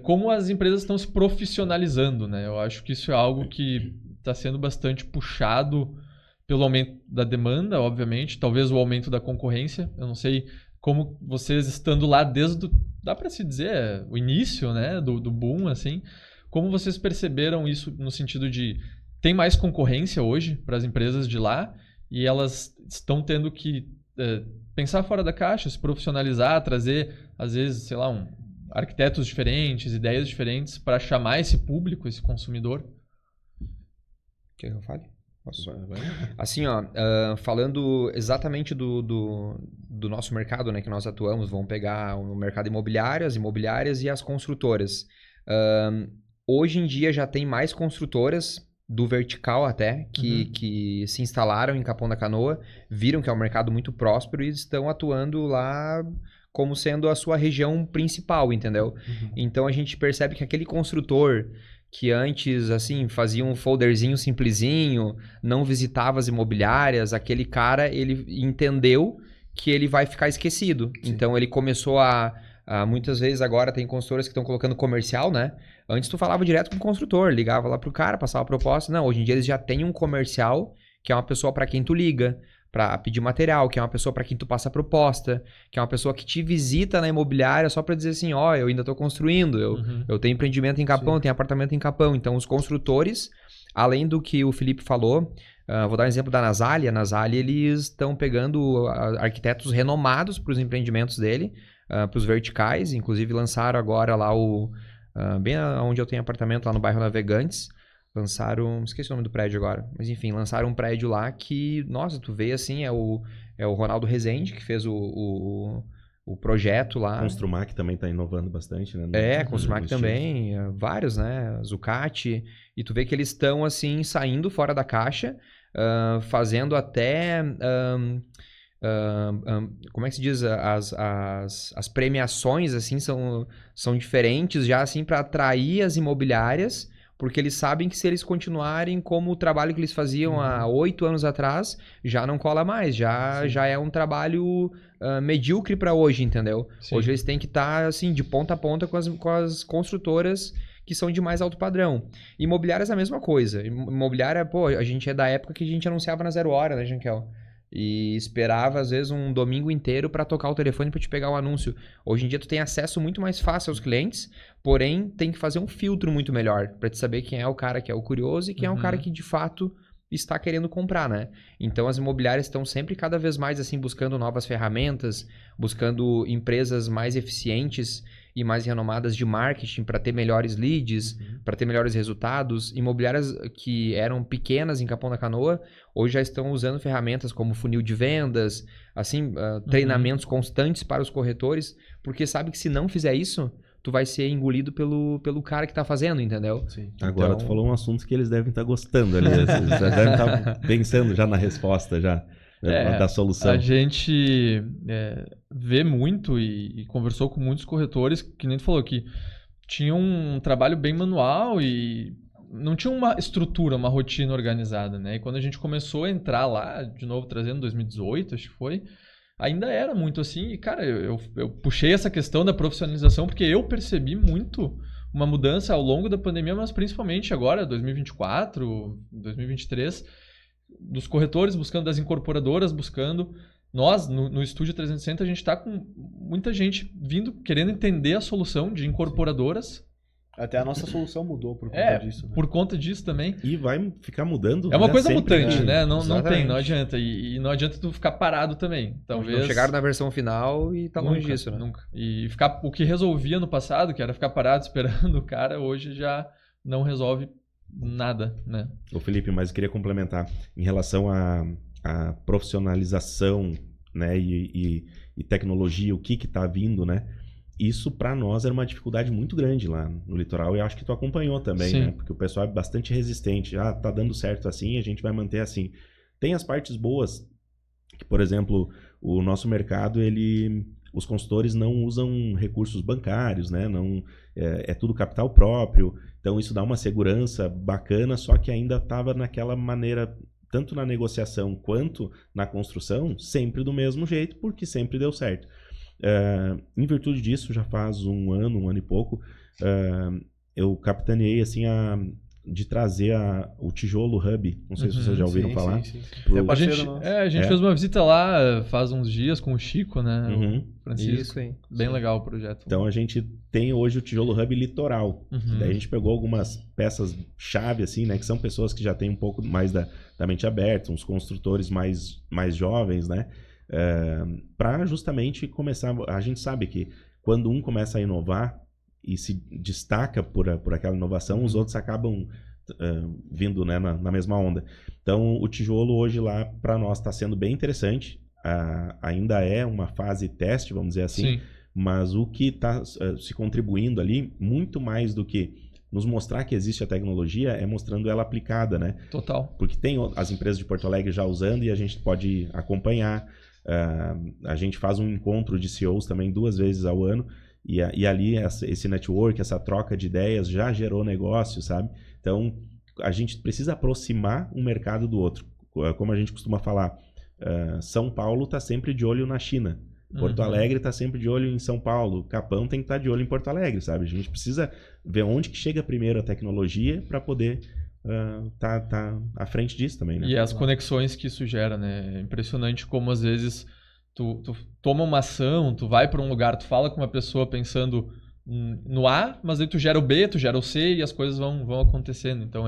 [SPEAKER 1] Como as empresas estão se profissionalizando, né? Eu acho que isso é algo que está sendo bastante puxado pelo aumento da demanda, obviamente, talvez o aumento da concorrência. Eu não sei como vocês estando lá desde, dá para se dizer, o início, né, do boom, assim. Como vocês perceberam isso no sentido de tem mais concorrência hoje para as empresas de lá e elas estão tendo que pensar fora da caixa, se profissionalizar, trazer, às vezes, sei lá, arquitetos diferentes, ideias diferentes para chamar esse público, esse consumidor?
[SPEAKER 3] Quer que eu fale? Posso? Assim, ó, falando exatamente do nosso mercado, né, que nós atuamos, vamos pegar o mercado imobiliário, as imobiliárias e as construtoras. Hoje em dia já tem mais construtoras do vertical até, que se instalaram em Capão da Canoa, viram que é um mercado muito próspero e estão atuando lá como sendo a sua região principal, entendeu? Então a gente percebe que aquele construtor que antes, assim, fazia um folderzinho simplesinho, não visitava as imobiliárias, aquele cara, ele entendeu que ele vai ficar esquecido. Sim. Então ele começou muitas vezes agora tem construtoras que estão colocando comercial, né? Antes tu falava direto com o construtor, ligava lá pro cara, passava a proposta. Não, hoje em dia eles já têm um comercial, que é uma pessoa para quem tu liga, para pedir material, que é uma pessoa para quem tu passa a proposta, que é uma pessoa que te visita na imobiliária só para dizer assim, ó, eu ainda tô construindo, eu tenho empreendimento em Capão, eu tenho apartamento em Capão. Então os construtores, além do que o Felipe falou, vou dar um exemplo da Nasali. A Nasali, eles estão pegando arquitetos renomados para os empreendimentos dele, para os verticais, inclusive lançaram agora lá bem onde eu tenho apartamento, lá no bairro Navegantes, lançaram, esqueci o nome do prédio agora, mas enfim, lançaram um prédio lá que, nossa, tu vê assim, é o Ronaldo Rezende que fez o projeto lá.
[SPEAKER 2] Construmac também está inovando bastante, né?
[SPEAKER 3] Construmac também, vários, né? Zucati, e tu vê que eles estão assim, saindo fora da caixa, fazendo até como é que se diz? As premiações, assim, são diferentes já, assim, para atrair as imobiliárias, porque eles sabem que se eles continuarem como o trabalho que eles faziam há 8 anos atrás, já não cola mais, já é um trabalho medíocre para hoje, entendeu?
[SPEAKER 1] Sim.
[SPEAKER 3] Hoje eles têm que estar, assim, de ponta a ponta com as construtoras que são de mais alto padrão. Imobiliárias é a mesma coisa. Imobiliária, pô, a gente é da época que a gente anunciava na 0 hora, né, Jankel? E esperava, às vezes, um domingo inteiro para tocar o telefone para te pegar o anúncio. Hoje em dia, tu tem acesso muito mais fácil aos clientes, porém, tem que fazer um filtro muito melhor para te saber quem é o cara que é o curioso e quem é o cara que, de fato, está querendo comprar, né? Então, as imobiliárias estão sempre cada vez mais, assim, buscando novas ferramentas, buscando empresas mais eficientes e mais renomadas de marketing para ter melhores leads, para ter melhores resultados. Imobiliárias que eram pequenas em Capão da Canoa, hoje já estão usando ferramentas como funil de vendas, assim, treinamentos constantes para os corretores, porque sabe que se não fizer isso, tu vai ser engolido pelo cara que tá fazendo, entendeu?
[SPEAKER 4] Sim.
[SPEAKER 2] Agora tu falou um assunto que eles devem estar gostando ali. Eles já devem estar pensando já na resposta, já. Da solução.
[SPEAKER 1] A gente vê muito e conversou com muitos corretores, que nem tu falou, que tinham um trabalho bem manual e não tinha uma estrutura, uma rotina organizada, né? E quando a gente começou a entrar lá, de novo trazendo 2018, acho que foi, ainda era muito assim. E, cara, eu puxei essa questão da profissionalização porque eu percebi muito uma mudança ao longo da pandemia, mas principalmente agora, 2024, 2023, dos corretores buscando, das incorporadoras buscando. Nós, no Estúdio 360, a gente está com muita gente vindo, querendo entender a solução de incorporadoras.
[SPEAKER 4] Até a nossa solução mudou por conta disso. Né?
[SPEAKER 1] Por conta disso também.
[SPEAKER 2] E vai ficar mudando.
[SPEAKER 1] É uma coisa
[SPEAKER 2] sempre,
[SPEAKER 1] mutante, né? Não
[SPEAKER 3] adianta.
[SPEAKER 1] E não adianta tu ficar parado também. Talvez...
[SPEAKER 3] Não chegaram na versão final e tá longe disso, né?
[SPEAKER 1] Nunca. E o que resolvia no passado, que era ficar parado esperando o cara, hoje já não resolve nada, né?
[SPEAKER 2] Ô Felipe, mas eu queria complementar em relação à profissionalização, né, e tecnologia, o que tá vindo, né? Isso para nós era uma dificuldade muito grande lá no litoral e eu acho que tu acompanhou também,
[SPEAKER 1] Sim.
[SPEAKER 2] né? Porque o pessoal é bastante resistente. Tá dando certo assim, a gente vai manter assim. Tem as partes boas, que por exemplo, o nosso mercado, os consultores não usam recursos bancários, né? Não, é tudo capital próprio. Então isso dá uma segurança bacana, só que ainda estava naquela maneira, tanto na negociação quanto na construção, sempre do mesmo jeito, porque sempre deu certo. Em virtude disso, já faz um ano e pouco, eu capitaneei assim de trazer o Tijolo Hub. Não sei se vocês já ouviram falar.
[SPEAKER 4] Sim.
[SPEAKER 1] A gente fez uma visita lá faz uns dias com o Chico, né? O Francisco.
[SPEAKER 3] Isso, hein?
[SPEAKER 1] Bem legal o projeto.
[SPEAKER 2] Então a gente tem hoje o Tijolo Hub Litoral. Daí a gente pegou algumas peças-chave, assim, né? Que são pessoas que já têm um pouco mais da mente aberta, uns construtores mais jovens, né? Para justamente começar. A gente sabe que quando um começa a inovar e se destaca por aquela inovação, os outros acabam vindo, né, na mesma onda. Então, o tijolo hoje lá, para nós, está sendo bem interessante. Ainda é uma fase teste, vamos dizer assim,
[SPEAKER 1] Sim.
[SPEAKER 2] mas o que está se contribuindo ali, muito mais do que nos mostrar que existe a tecnologia, é mostrando ela aplicada, né?
[SPEAKER 1] Total.
[SPEAKER 2] Porque tem as empresas de Porto Alegre já usando e a gente pode acompanhar. A gente faz um encontro de CEOs também 2 vezes ao ano. E ali esse network, essa troca de ideias já gerou negócio, sabe? Então, a gente precisa aproximar um mercado do outro. Como a gente costuma falar, São Paulo está sempre de olho na China. Porto Alegre está sempre de olho em São Paulo. Capão tem que estar de olho em Porto Alegre, sabe? A gente precisa ver onde que chega primeiro a tecnologia para poder tá à frente disso também, né?
[SPEAKER 1] E as conexões que isso gera, né? É impressionante como às vezes tu toma uma ação, tu vai para um lugar, tu fala com uma pessoa pensando no A, mas aí tu gera o B, tu gera o C e as coisas vão acontecendo. Então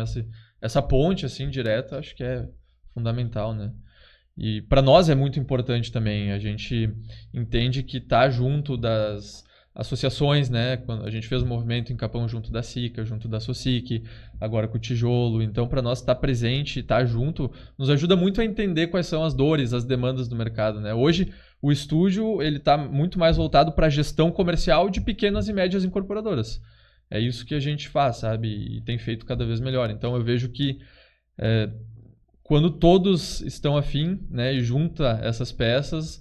[SPEAKER 1] essa ponte assim direta acho que é fundamental, né? E para nós é muito importante também. A gente entende que tá junto das associações, né? Quando a gente fez um movimento em Capão junto da SICA, junto da SOSIC, agora com o Tijolo. Então, para nós estar presente, estar junto, nos ajuda muito a entender quais são as dores, as demandas do mercado, né? Hoje, o estúdio ele está muito mais voltado para a gestão comercial de pequenas e médias incorporadoras. É isso que a gente faz, sabe? E tem feito cada vez melhor. Então, eu vejo que quando todos estão afim, né, e junta essas peças,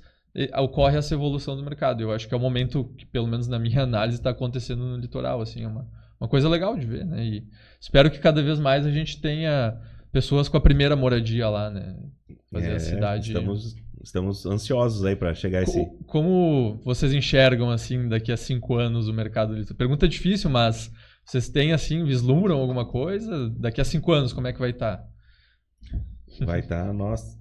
[SPEAKER 1] ocorre essa evolução do mercado. Eu acho que é o momento que, pelo menos na minha análise, está acontecendo no litoral. Assim, é uma coisa legal de ver, né? E espero que cada vez mais a gente tenha pessoas com a primeira moradia lá, né? Fazer a cidade...
[SPEAKER 2] Estamos ansiosos aí para chegar a esse...
[SPEAKER 1] Como vocês enxergam, assim, daqui a 5 anos o mercado litoral? Pergunta difícil, mas vocês têm, assim, vislumbram alguma coisa? Daqui a 5 anos, como é que vai estar?
[SPEAKER 2] Vai estar nós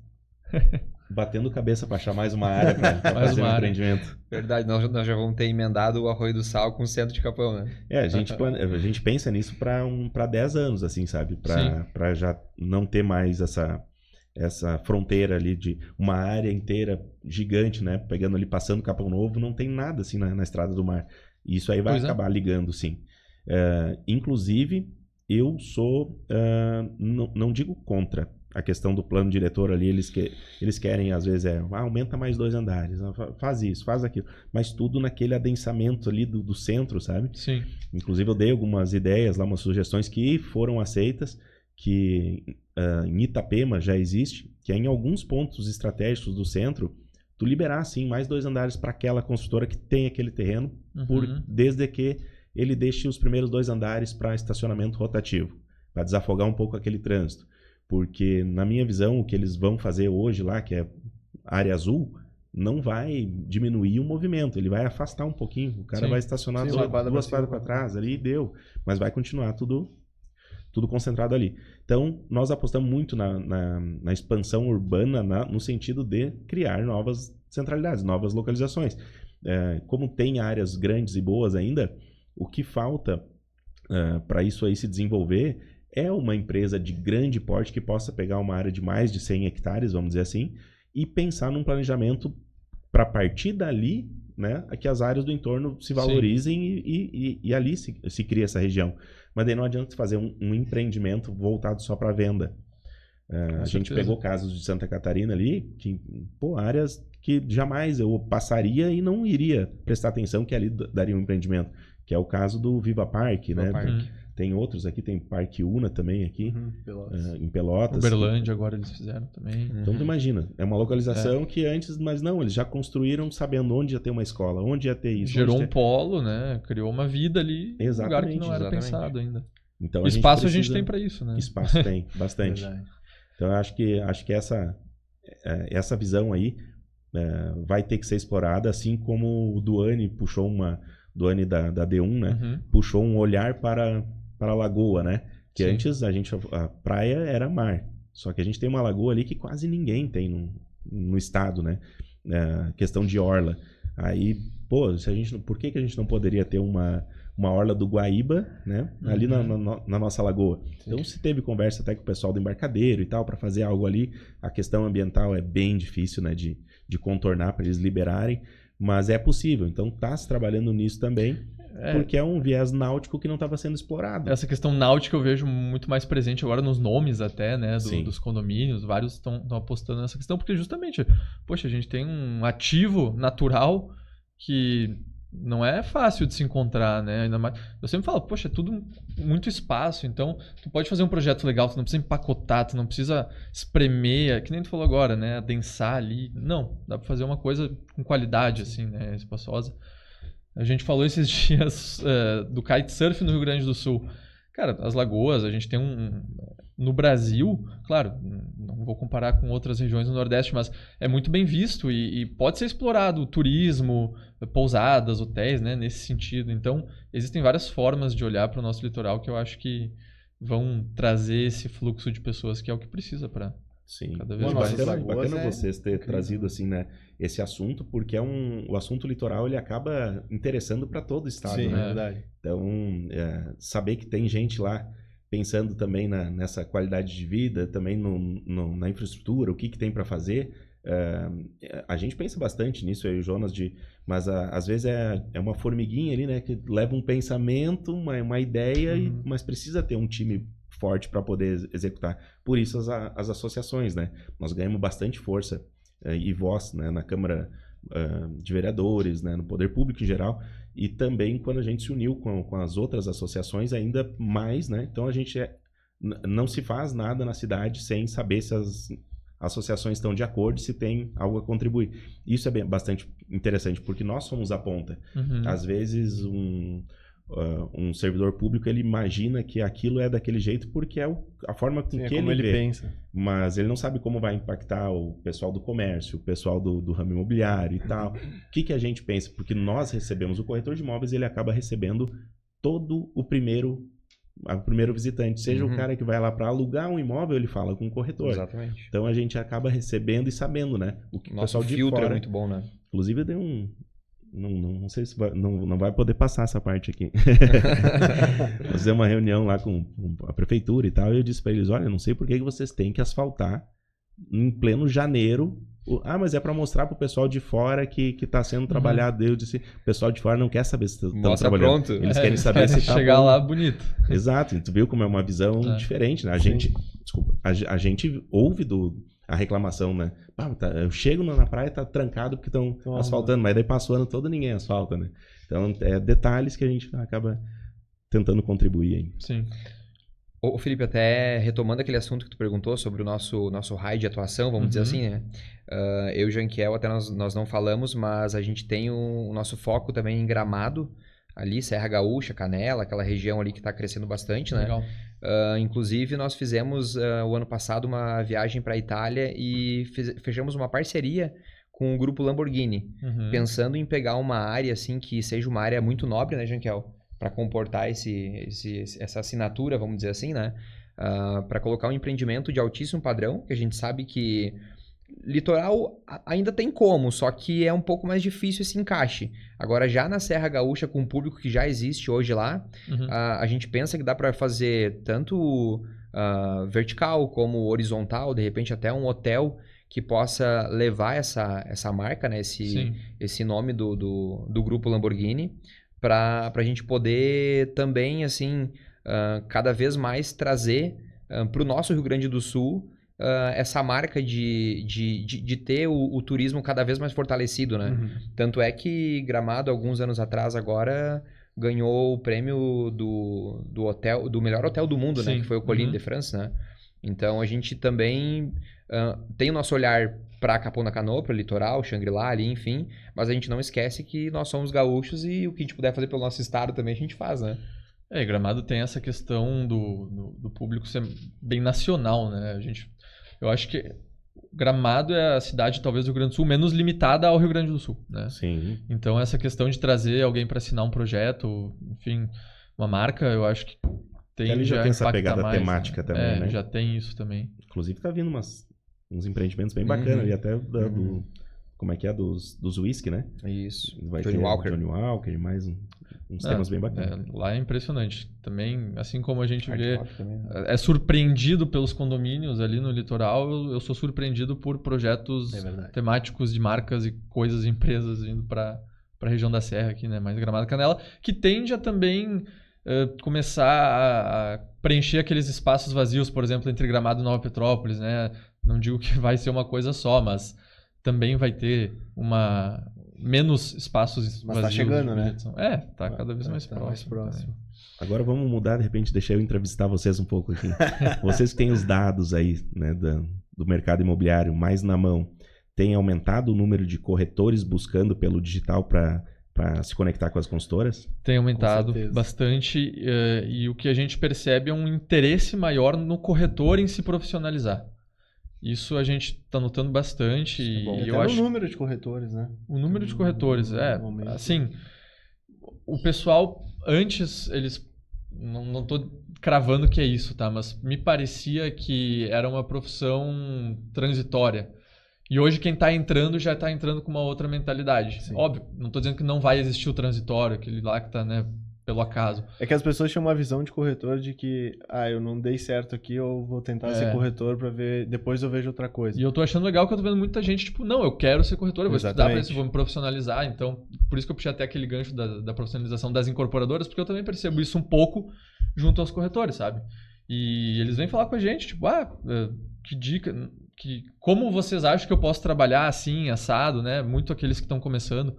[SPEAKER 2] batendo cabeça para achar mais uma área para fazer um empreendimento.
[SPEAKER 3] Verdade, nós já vamos ter emendado o Arroio do Sal com o centro de Capão, né?
[SPEAKER 2] A gente pensa nisso para 10 anos, assim, sabe? Para já não ter mais essa fronteira ali de uma área inteira gigante, né? Pegando ali, passando Capão Novo, não tem nada assim na Estrada do Mar. E isso aí vai acabar ligando, sim. Inclusive, eu sou, não digo contra a questão do plano diretor ali, eles querem, às vezes, aumenta mais 2 andares, faz isso, faz aquilo, mas tudo naquele adensamento ali do centro, sabe?
[SPEAKER 1] Sim.
[SPEAKER 2] Inclusive, eu dei algumas ideias lá, umas sugestões que foram aceitas, que em Itapema já existe, que é em alguns pontos estratégicos do centro, tu liberar, sim, mais 2 andares para aquela construtora que tem aquele terreno, desde que ele deixe os primeiros 2 andares para estacionamento rotativo, para desafogar um pouco aquele trânsito. Porque, na minha visão, o que eles vão fazer hoje lá, que é área azul, não vai diminuir o movimento, ele vai afastar um pouquinho. O cara vai estacionar 2 quadras para trás ali e deu. Mas vai continuar tudo concentrado ali. Então, nós apostamos muito na expansão urbana no sentido de criar novas centralidades, novas localizações. Como tem áreas grandes e boas ainda, o que falta para isso aí se desenvolver é uma empresa de grande porte que possa pegar uma área de mais de 100 hectares, vamos dizer assim, e pensar num planejamento para partir dali, né, que as áreas do entorno se valorizem e ali se cria essa região. Mas daí não adianta fazer um empreendimento voltado só para venda. A gente pegou casos de Santa Catarina ali, que, áreas que jamais eu passaria e não iria prestar atenção que ali daria um empreendimento, que é o caso do Viva Parque, né? Tem outros aqui, tem Parque Una também aqui, em Pelotas.
[SPEAKER 1] Uberlândia agora eles fizeram também.
[SPEAKER 2] Então tu imagina, é uma localização que antes, mas não, eles já construíram sabendo onde ia ter uma escola, onde ia ter isso.
[SPEAKER 1] Gerou um polo, né? Criou uma vida ali, em um lugar que não era pensado ainda.
[SPEAKER 2] Então,
[SPEAKER 1] espaço a gente tem para isso, né?
[SPEAKER 2] Espaço tem, bastante. Então eu acho que essa visão aí vai ter que ser explorada, assim como o Duane puxou Duane da D1, né? Puxou um olhar para a lagoa, né? Que antes a praia era mar. Só que a gente tem uma lagoa ali que quase ninguém tem no estado, né? Questão de orla. Aí, por que a gente não poderia ter uma orla do Guaíba, né? Ali na nossa lagoa? Sim. Então, se teve conversa até com o pessoal do embarcadeiro e tal, para fazer algo ali, a questão ambiental é bem difícil, né? De contornar para eles liberarem. Mas é possível, então está se trabalhando nisso também, porque é um viés náutico que não estava sendo explorado.
[SPEAKER 1] Essa questão náutica eu vejo muito mais presente agora nos nomes até, né, dos condomínios, vários estão apostando nessa questão, porque justamente, poxa, a gente tem um ativo natural que não é fácil de se encontrar, né? Ainda mais, eu sempre falo, poxa, é tudo muito espaço, então tu pode fazer um projeto legal, tu não precisa empacotar, tu não precisa espremer, que nem tu falou agora, né? Adensar ali. Não, dá pra fazer uma coisa com qualidade, assim, né? Espaçosa. A gente falou esses dias do kitesurf no Rio Grande do Sul. Cara, as lagoas, a gente tem no Brasil, claro, não vou comparar com outras regiões do Nordeste, mas é muito bem visto e pode ser explorado o turismo, pousadas, hotéis, né, nesse sentido. Então, existem várias formas de olhar para o nosso litoral que eu acho que vão trazer esse fluxo de pessoas que é o que precisa para cada vez mais.
[SPEAKER 2] Bacana vocês terem trazido assim, né, esse assunto, porque o assunto litoral ele acaba interessando para todo o estado.
[SPEAKER 4] Sim,
[SPEAKER 2] né?
[SPEAKER 4] É verdade.
[SPEAKER 2] Então, saber que tem gente lá pensando também nessa qualidade de vida, também na infraestrutura, o que tem para fazer. A gente pensa bastante nisso, eu e o Jonas, mas às vezes é uma formiguinha ali, né, que leva um pensamento, uma ideia, mas precisa ter um time forte para poder executar. Por isso as associações, né? Nós ganhamos bastante força e voz, né, na Câmara de Vereadores, né, no Poder Público em geral, e também quando a gente se uniu com as outras associações ainda mais, né? Então a gente não se faz nada na cidade sem saber se as associações estão de acordo, se tem algo a contribuir. Isso é bastante interessante, porque nós somos a ponta. Às vezes, um servidor público, ele imagina que aquilo é daquele jeito porque é a forma com que ele vê.
[SPEAKER 4] Pensa.
[SPEAKER 2] Mas ele não sabe como vai impactar o pessoal do comércio, o pessoal do ramo imobiliário e tal. O que a gente pensa? Porque nós recebemos, o corretor de imóveis, ele acaba recebendo todo o primeiro visitante. Seja o cara que vai lá para alugar um imóvel, ele fala com o corretor.
[SPEAKER 3] Exatamente.
[SPEAKER 2] Então a gente acaba recebendo e sabendo, né? O que o
[SPEAKER 3] Nosso
[SPEAKER 2] pessoal de
[SPEAKER 3] filtro
[SPEAKER 2] fora...
[SPEAKER 3] é muito bom, né?
[SPEAKER 2] Inclusive eu dei não sei se não vai poder passar essa parte aqui. Nós fizemos uma reunião lá com a prefeitura e tal, e eu disse para eles, olha, não sei por que vocês têm que asfaltar em pleno janeiro. Mas é para mostrar pro pessoal de fora que tá sendo trabalhado. Eu disse, o pessoal de fora não quer saber se estão trabalhando.
[SPEAKER 3] Pronto.
[SPEAKER 2] Eles querem saber se tá
[SPEAKER 1] chegar
[SPEAKER 2] bom.
[SPEAKER 1] lá bonito.
[SPEAKER 2] Exato, e tu viu como é uma visão diferente, né? A gente ouve a reclamação, né? Eu chego na praia, tá trancado porque estão asfaltando, mas daí passa o ano todo ninguém asfalta, né? Então, detalhes que a gente acaba tentando contribuir aí.
[SPEAKER 1] Sim.
[SPEAKER 3] Ô, Felipe, até retomando aquele assunto que tu perguntou sobre o nosso raio de atuação, vamos dizer assim, né? Eu e o Janquiel, até nós não falamos, mas a gente tem o nosso foco também em Gramado, ali, Serra Gaúcha, Canela, aquela região ali que está crescendo bastante, né?
[SPEAKER 1] Legal.
[SPEAKER 3] Inclusive, nós fizemos o ano passado uma viagem para a Itália e fechamos uma parceria com o grupo Lamborghini, pensando em pegar uma área assim que seja uma área muito nobre, né, Janquiel? Para comportar essa assinatura, vamos dizer assim, né? Para colocar um empreendimento de altíssimo padrão, que a gente sabe que litoral ainda tem como, só que é um pouco mais difícil esse encaixe. Agora, já na Serra Gaúcha, com o público que já existe hoje lá, a gente pensa que dá para fazer tanto vertical como horizontal, de repente até um hotel que possa levar essa marca, né? Esse nome do grupo Lamborghini, para a gente poder também, assim, cada vez mais trazer para o nosso Rio Grande do Sul essa marca de ter o turismo cada vez mais fortalecido, né? Tanto é que Gramado, alguns anos atrás, agora ganhou o prêmio do melhor hotel do mundo, né? Que foi o Colline de France, né? Então, a gente também tem o nosso olhar para Capão da Canoa, para o litoral, Xangri-Lá ali, enfim, mas a gente não esquece que nós somos gaúchos e o que a gente puder fazer pelo nosso estado também a gente faz, né?
[SPEAKER 1] Gramado tem essa questão do público ser bem nacional, né? Eu acho que Gramado é a cidade, talvez, do Rio Grande do Sul menos limitada ao Rio Grande do Sul, né?
[SPEAKER 2] Sim.
[SPEAKER 1] Então, essa questão de trazer alguém para assinar um projeto, enfim, uma marca, eu acho que
[SPEAKER 2] ele já tem essa pegada
[SPEAKER 1] mais,
[SPEAKER 2] temática, né? Também, né?
[SPEAKER 1] Já tem isso também.
[SPEAKER 2] Inclusive, tá vindo uns empreendimentos bem bacanas ali, até como é que é? Dos whisky, né?
[SPEAKER 3] Isso.
[SPEAKER 2] Vai Johnny Walker e mais uns temas bem bacanas.
[SPEAKER 1] Lá é impressionante. Também, assim como a gente
[SPEAKER 3] Hard
[SPEAKER 1] vê,
[SPEAKER 3] rock também, né?
[SPEAKER 1] é surpreendido pelos condomínios ali no litoral, eu sou surpreendido por projetos temáticos de marcas e coisas, empresas indo para a região da Serra aqui, né? Mais Gramado Canela, que tende a também começar a preencher aqueles espaços vazios, por exemplo, entre Gramado e Nova Petrópolis, né? Não digo que vai ser uma coisa só, mas também vai ter menos espaços vazios.
[SPEAKER 4] Tá chegando, né?
[SPEAKER 1] Tá cada vez mais próximo.
[SPEAKER 2] Agora vamos mudar, de repente, deixar eu entrevistar vocês um pouco aqui. Vocês que têm os dados aí, né, do mercado imobiliário mais na mão, tem aumentado o número de corretores buscando pelo digital para se conectar com as consultoras?
[SPEAKER 1] Tem aumentado bastante e o que a gente percebe é um interesse maior no corretor em se profissionalizar. Isso a gente está notando bastante.
[SPEAKER 4] E eu acho o número de corretores, né?
[SPEAKER 1] O número de corretores, assim, o pessoal antes, eles, não estou cravando que é isso, tá? Mas me parecia que era uma profissão transitória. E hoje quem está entrando já está entrando com uma outra mentalidade. Sim. Óbvio, não estou dizendo que não vai existir o transitório, aquele lá que está, né, pelo acaso.
[SPEAKER 4] É que as pessoas tinham uma visão de corretor de que, eu não dei certo aqui, eu vou tentar ser corretor para ver, depois eu vejo outra coisa.
[SPEAKER 1] E eu tô achando legal que eu tô vendo muita gente, tipo, não, eu quero ser corretor, eu vou estudar para isso, vou me profissionalizar. Então, por isso que eu puxei até aquele gancho da profissionalização das incorporadoras, porque eu também percebo isso um pouco junto aos corretores, sabe? E eles vêm falar com a gente, tipo, que dica... como vocês acham que eu posso trabalhar assim, assado, né? Muito aqueles que estão começando.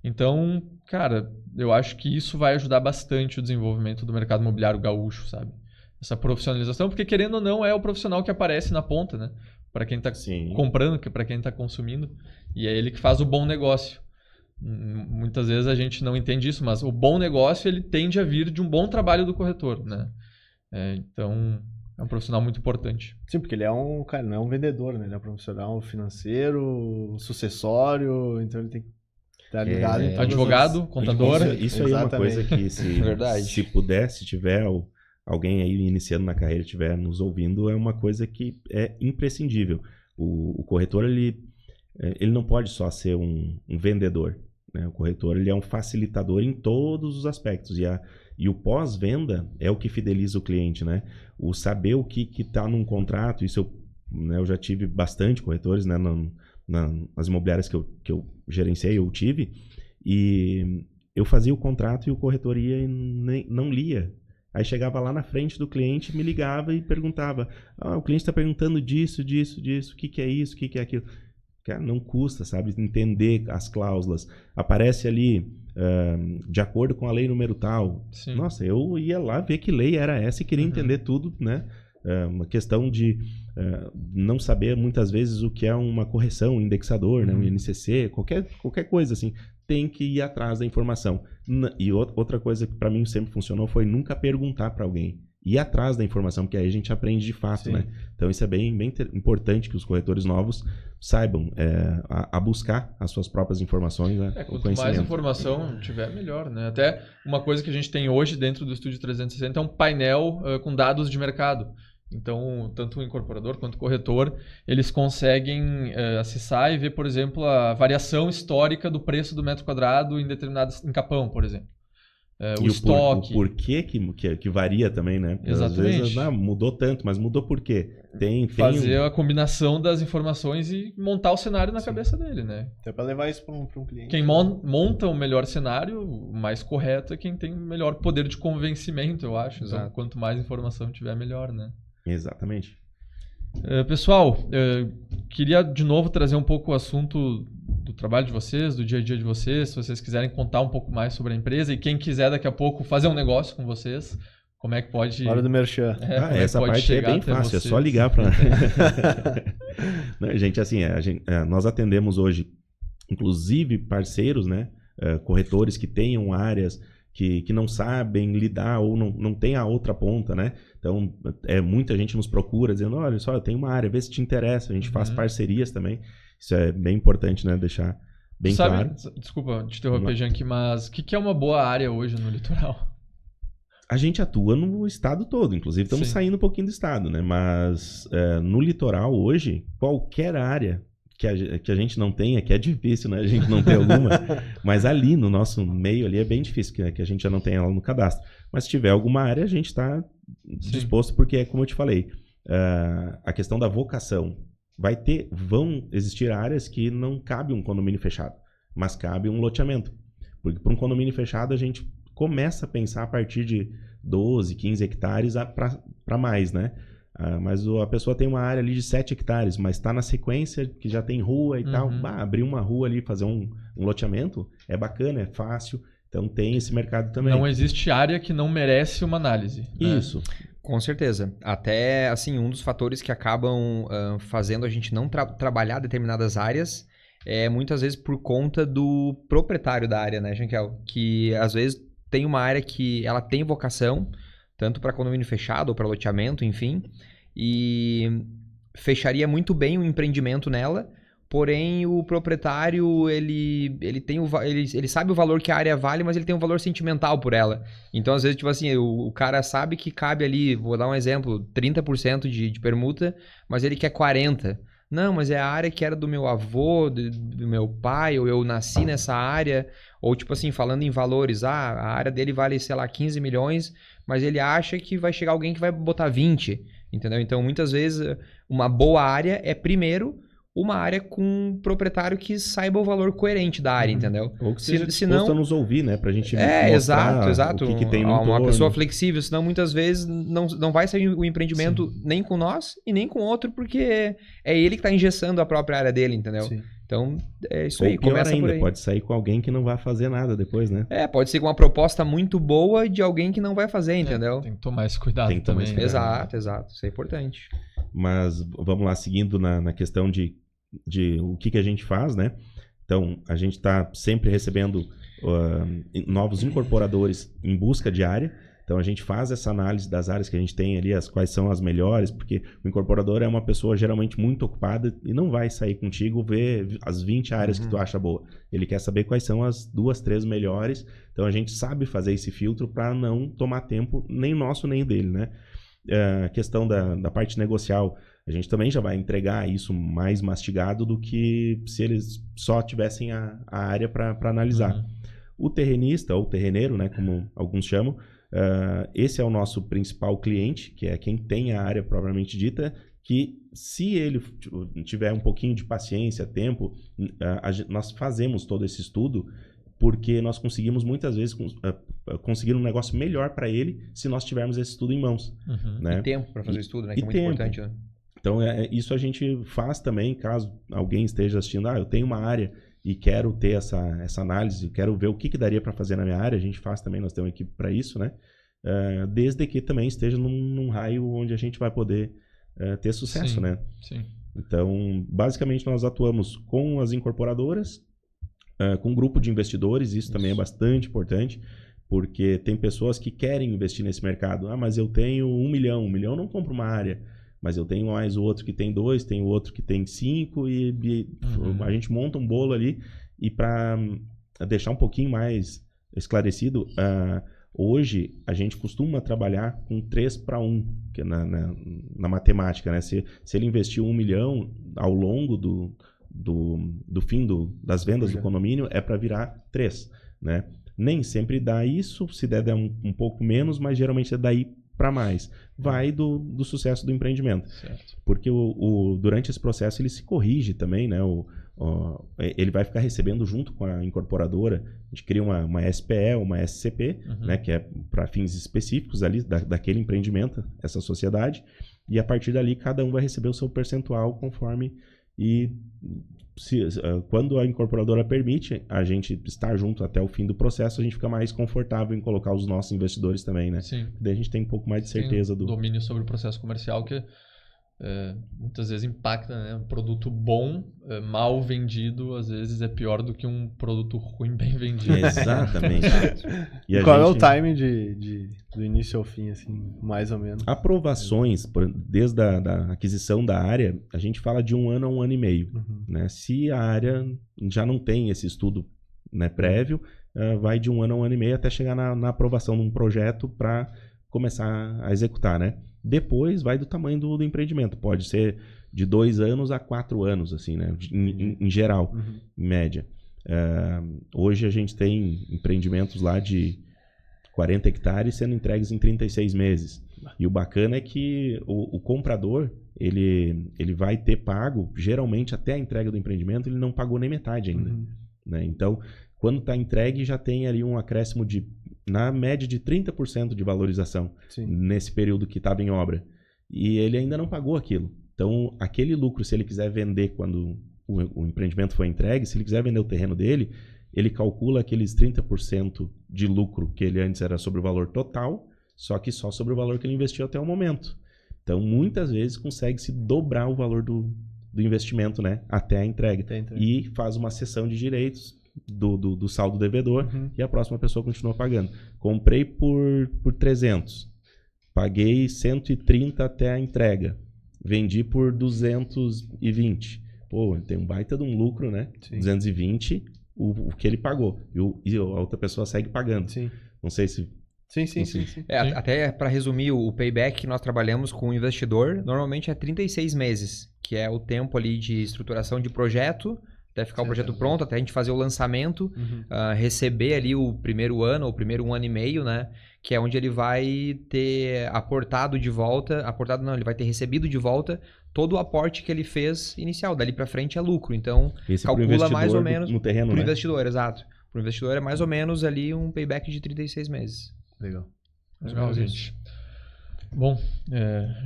[SPEAKER 1] Então, cara, eu acho que isso vai ajudar bastante o desenvolvimento do mercado imobiliário gaúcho, sabe? essa profissionalização, porque querendo ou não é o profissional que aparece na ponta, né? Para quem está comprando, para quem está consumindo, e é ele que faz o bom negócio. Muitas vezes a gente não entende isso, mas o bom negócio ele tende a vir de um bom trabalho do corretor, né? Então é um profissional muito importante.
[SPEAKER 4] Sim, porque ele é um cara, não é um vendedor, né? Ele é um profissional financeiro, sucessório, então ele tem que estar ligado em todas
[SPEAKER 1] advogado, contador.
[SPEAKER 2] Isso aí é uma coisa que se puder, se tiver alguém aí iniciando na carreira, estiver nos ouvindo, é uma coisa que é imprescindível. O corretor, ele não pode só ser um vendedor, né? O corretor, ele é um facilitador em todos os aspectos. E o pós-venda é o que fideliza o cliente, né? O saber o que está num contrato, isso eu já tive bastante corretores, né? Nas imobiliárias que eu gerenciei, eu tive, e eu fazia o contrato e o corretor ia e não lia. Aí chegava lá na frente do cliente, me ligava e perguntava: o cliente está perguntando disso, o que é isso, o que é aquilo. Cara, não custa, sabe, entender as cláusulas. Aparece ali, de acordo com a lei número tal. Sim. Nossa, eu ia lá ver que lei era essa e queria entender tudo, né? Uma questão de não saber muitas vezes o que é uma correção, um indexador, né? Um INCC, qualquer coisa assim. Tem que ir atrás da informação. E outra coisa que para mim sempre funcionou foi nunca perguntar para alguém. Ir atrás da informação, porque aí a gente aprende de fato, Sim. né? Então isso é bem importante que os corretores novos saibam a buscar as suas próprias informações.
[SPEAKER 1] Quanto mais informação tiver, melhor, né? Até uma coisa que a gente tem hoje dentro do Estúdio 360 é um painel com dados de mercado. Então, tanto o incorporador quanto o corretor, eles conseguem acessar e ver, por exemplo, a variação histórica do preço do metro quadrado em Capão, por exemplo. O estoque.
[SPEAKER 2] O porquê que varia também, né? Porque
[SPEAKER 1] Exatamente.
[SPEAKER 2] Às vezes mudou tanto, mas mudou por quê?
[SPEAKER 1] Fazer a combinação das informações e montar o cenário na cabeça dele, né?
[SPEAKER 4] Até para levar isso para um cliente.
[SPEAKER 1] Quem monta o melhor cenário, o mais correto, é quem tem o melhor poder de convencimento, eu acho. Então, quanto mais informação tiver, melhor, né?
[SPEAKER 2] Exatamente.
[SPEAKER 1] Pessoal, queria de novo trazer um pouco o assunto do trabalho de vocês, do dia a dia de vocês, se vocês quiserem contar um pouco mais sobre a empresa e quem quiser daqui a pouco fazer um negócio com vocês, como é que pode...
[SPEAKER 4] Hora do merchan.
[SPEAKER 2] Essa parte é bem fácil, é só ligar para... Gente, assim, nós atendemos hoje, inclusive parceiros, né, corretores que tenham áreas que não sabem lidar ou não tem a outra ponta, né? Então, muita gente nos procura dizendo, olha só, eu tenho uma área, vê se te interessa. A gente faz parcerias também. Isso é bem importante, né? Deixar bem claro.
[SPEAKER 1] Desculpa te interromper, Janky, mas o que é uma boa área hoje no litoral?
[SPEAKER 2] A gente atua no estado todo, inclusive estamos saindo um pouquinho do estado, né? Mas no litoral hoje, qualquer área que a gente não tenha, que é difícil, né? A gente não tem alguma, mas ali no nosso meio ali é bem difícil, que a gente já não tenha ela no cadastro. Mas se tiver alguma área, a gente está disposto, porque como eu te falei, a questão da vocação, vão existir áreas que não cabe um condomínio fechado, mas cabe um loteamento. Porque para um condomínio fechado, a gente começa a pensar a partir de 12, 15 hectares para mais, né? Mas a pessoa tem uma área ali de 7 hectares, mas está na sequência que já tem rua e tal. Abrir uma rua ali, fazer um loteamento, é bacana, é fácil. Então tem esse mercado também.
[SPEAKER 1] Não existe área que não merece uma análise. Né?
[SPEAKER 2] Isso.
[SPEAKER 3] Com certeza. Até, assim, um dos fatores que acabam fazendo a gente não trabalhar determinadas áreas é muitas vezes por conta do proprietário da área, né, Jankel? Que às vezes tem uma área que ela tem vocação, tanto para condomínio fechado ou para loteamento, enfim, e fecharia muito bem o empreendimento nela, porém o proprietário, ele sabe o valor que a área vale, mas ele tem um valor sentimental por ela. Então, às vezes, tipo assim, o cara sabe que cabe ali, vou dar um exemplo, 30% de permuta, mas ele quer 40%. Não, mas é a área que era do meu avô, do meu pai, ou eu nasci nessa área. Ou, tipo assim, falando em valores, a área dele vale, sei lá, 15 milhões, mas ele acha que vai chegar alguém que vai botar 20, entendeu? Então, muitas vezes, uma boa área é, primeiro, uma área com um proprietário que saiba o valor coerente da área, entendeu?
[SPEAKER 2] Ou que seja disposto a nos ouvir, né? Pra gente
[SPEAKER 3] mostrar
[SPEAKER 2] exato. O que tem no
[SPEAKER 3] uma
[SPEAKER 2] entorno.
[SPEAKER 3] pessoa flexível, senão muitas vezes não vai sair o empreendimento nem com nós e nem com outro, porque é ele que está engessando a própria área dele, entendeu?
[SPEAKER 4] Sim.
[SPEAKER 3] Então, é isso
[SPEAKER 2] Ou
[SPEAKER 3] aí,
[SPEAKER 2] pior
[SPEAKER 3] começa
[SPEAKER 2] ainda,
[SPEAKER 3] por aí.
[SPEAKER 2] pode sair com alguém que não vai fazer nada depois, né?
[SPEAKER 3] Pode ser com uma proposta muito boa de alguém que não vai fazer, entendeu?
[SPEAKER 1] Tem que tomar esse cuidado
[SPEAKER 2] Tem que tomar
[SPEAKER 1] também.
[SPEAKER 2] esse cuidado.
[SPEAKER 3] Exato. Isso é importante.
[SPEAKER 2] Mas vamos lá, seguindo na questão de o que a gente faz, né? Então, a gente está sempre recebendo novos incorporadores em busca de área. Então, a gente faz essa análise das áreas que a gente tem ali, quais são as melhores, porque o incorporador é uma pessoa geralmente muito ocupada e não vai sair contigo ver as 20 áreas que tu acha boa. Ele quer saber quais são as 2, 3 melhores. Então, a gente sabe fazer esse filtro para não tomar tempo nem nosso nem dele, né? A questão da parte negocial, a gente também já vai entregar isso mais mastigado do que se eles só tivessem a área para analisar. O terrenista, ou terreneiro, né, como alguns chamam, esse é o nosso principal cliente, que é quem tem a área propriamente dita, que se ele tiver um pouquinho de paciência, tempo, nós fazemos todo esse estudo, porque nós conseguimos muitas vezes conseguir um negócio melhor para ele se nós tivermos esse estudo em mãos. Né?
[SPEAKER 3] E tempo para fazer o estudo, né? Que é muito
[SPEAKER 2] tempo.
[SPEAKER 3] importante, né?
[SPEAKER 2] Então, isso a gente faz também, caso alguém esteja assistindo, eu tenho uma área e quero ter essa análise, quero ver o que daria para fazer na minha área, a gente faz também, nós temos uma equipe para isso, né? Desde que também esteja num raio onde a gente vai poder ter sucesso, né?
[SPEAKER 1] Sim.
[SPEAKER 2] Então, basicamente, nós atuamos com as incorporadoras, com um grupo de investidores, isso também é bastante importante, porque tem pessoas que querem investir nesse mercado. Mas eu tenho 1 milhão, 1 milhão eu não compro uma área, mas eu tenho mais o outro que tem 2, tem o outro que tem 5 e a gente monta um bolo ali. E para deixar um pouquinho mais esclarecido, hoje a gente costuma trabalhar com 3-1, que é na matemática, né? Se ele investiu 1 milhão ao longo do fim das vendas do condomínio, é para virar 3, né? Nem sempre dá isso, se der um pouco menos, mas geralmente é daí para mais. Vai do sucesso do empreendimento.
[SPEAKER 1] Certo.
[SPEAKER 2] Porque durante esse processo ele se corrige também, né? Ele vai ficar recebendo junto com a incorporadora. A gente cria uma SPE, uma SCP, né? Que é para fins específicos ali daquele empreendimento, essa sociedade. E a partir dali cada um vai receber o seu percentual conforme. E quando a incorporadora permite a gente estar junto até o fim do processo, a gente fica mais confortável em colocar os nossos investidores também, né?
[SPEAKER 1] Sim.
[SPEAKER 2] Daí a gente tem um pouco mais de certeza
[SPEAKER 1] do domínio sobre o processo comercial, que muitas vezes impacta, né? Um produto bom, mal vendido, às vezes é pior do que um produto ruim bem vendido.
[SPEAKER 2] Exatamente.
[SPEAKER 4] E qual é o timing do início ao fim, assim, mais ou menos?
[SPEAKER 2] Aprovações, desde a aquisição da área, a gente fala de 1 ano a 1 ano e meio. Né? Se a área já não tem esse estudo, né, prévio, vai de 1 ano a 1 ano e meio até chegar na aprovação de um projeto para começar a executar, né? Depois vai do tamanho do empreendimento. Pode ser de 2 anos a 4 anos, assim, né? Em geral, em média. Hoje a gente tem empreendimentos lá de 40 hectares sendo entregues em 36 meses. E o bacana é que o comprador, ele vai ter pago, geralmente até a entrega do empreendimento, ele não pagou nem metade ainda. Né? Então, quando está entregue, já tem ali um acréscimo na média de 30% de valorização. Sim. Nesse período que estava em obra. E ele ainda não pagou aquilo. Então, aquele lucro, se ele quiser vender quando o empreendimento foi entregue, se ele quiser vender o terreno dele, ele calcula aqueles 30% de lucro que ele antes era sobre o valor total, só que só sobre o valor que ele investiu até o momento. Então, muitas vezes consegue-se dobrar o valor do investimento, né, até a entrega. E faz uma cessão de direitos do saldo devedor e a próxima pessoa continua pagando. Comprei por 300, paguei 130 até a entrega, vendi por 220. Pô, tem um baita de um lucro, né? Sim. 220, o que ele pagou. E a outra pessoa segue pagando. Sim. Não sei se... Sim.
[SPEAKER 3] Até para resumir, o payback que nós trabalhamos com o investidor, normalmente é 36 meses, que é o tempo ali de estruturação de projeto, até ficar o projeto pronto, até a gente fazer o lançamento, receber ali o primeiro ano, ou o primeiro 1 ano e meio, né? que é onde ele vai ter ele vai ter recebido de volta todo o aporte que ele fez inicial. Dali para frente é lucro. Então,
[SPEAKER 2] Esse
[SPEAKER 3] calcula mais ou menos
[SPEAKER 2] no terreno,
[SPEAKER 3] pro
[SPEAKER 2] né?
[SPEAKER 3] investidor, exato. Pro investidor é mais ou menos ali um payback de 36 meses.
[SPEAKER 4] Legal.
[SPEAKER 1] Legal, gente. Bom,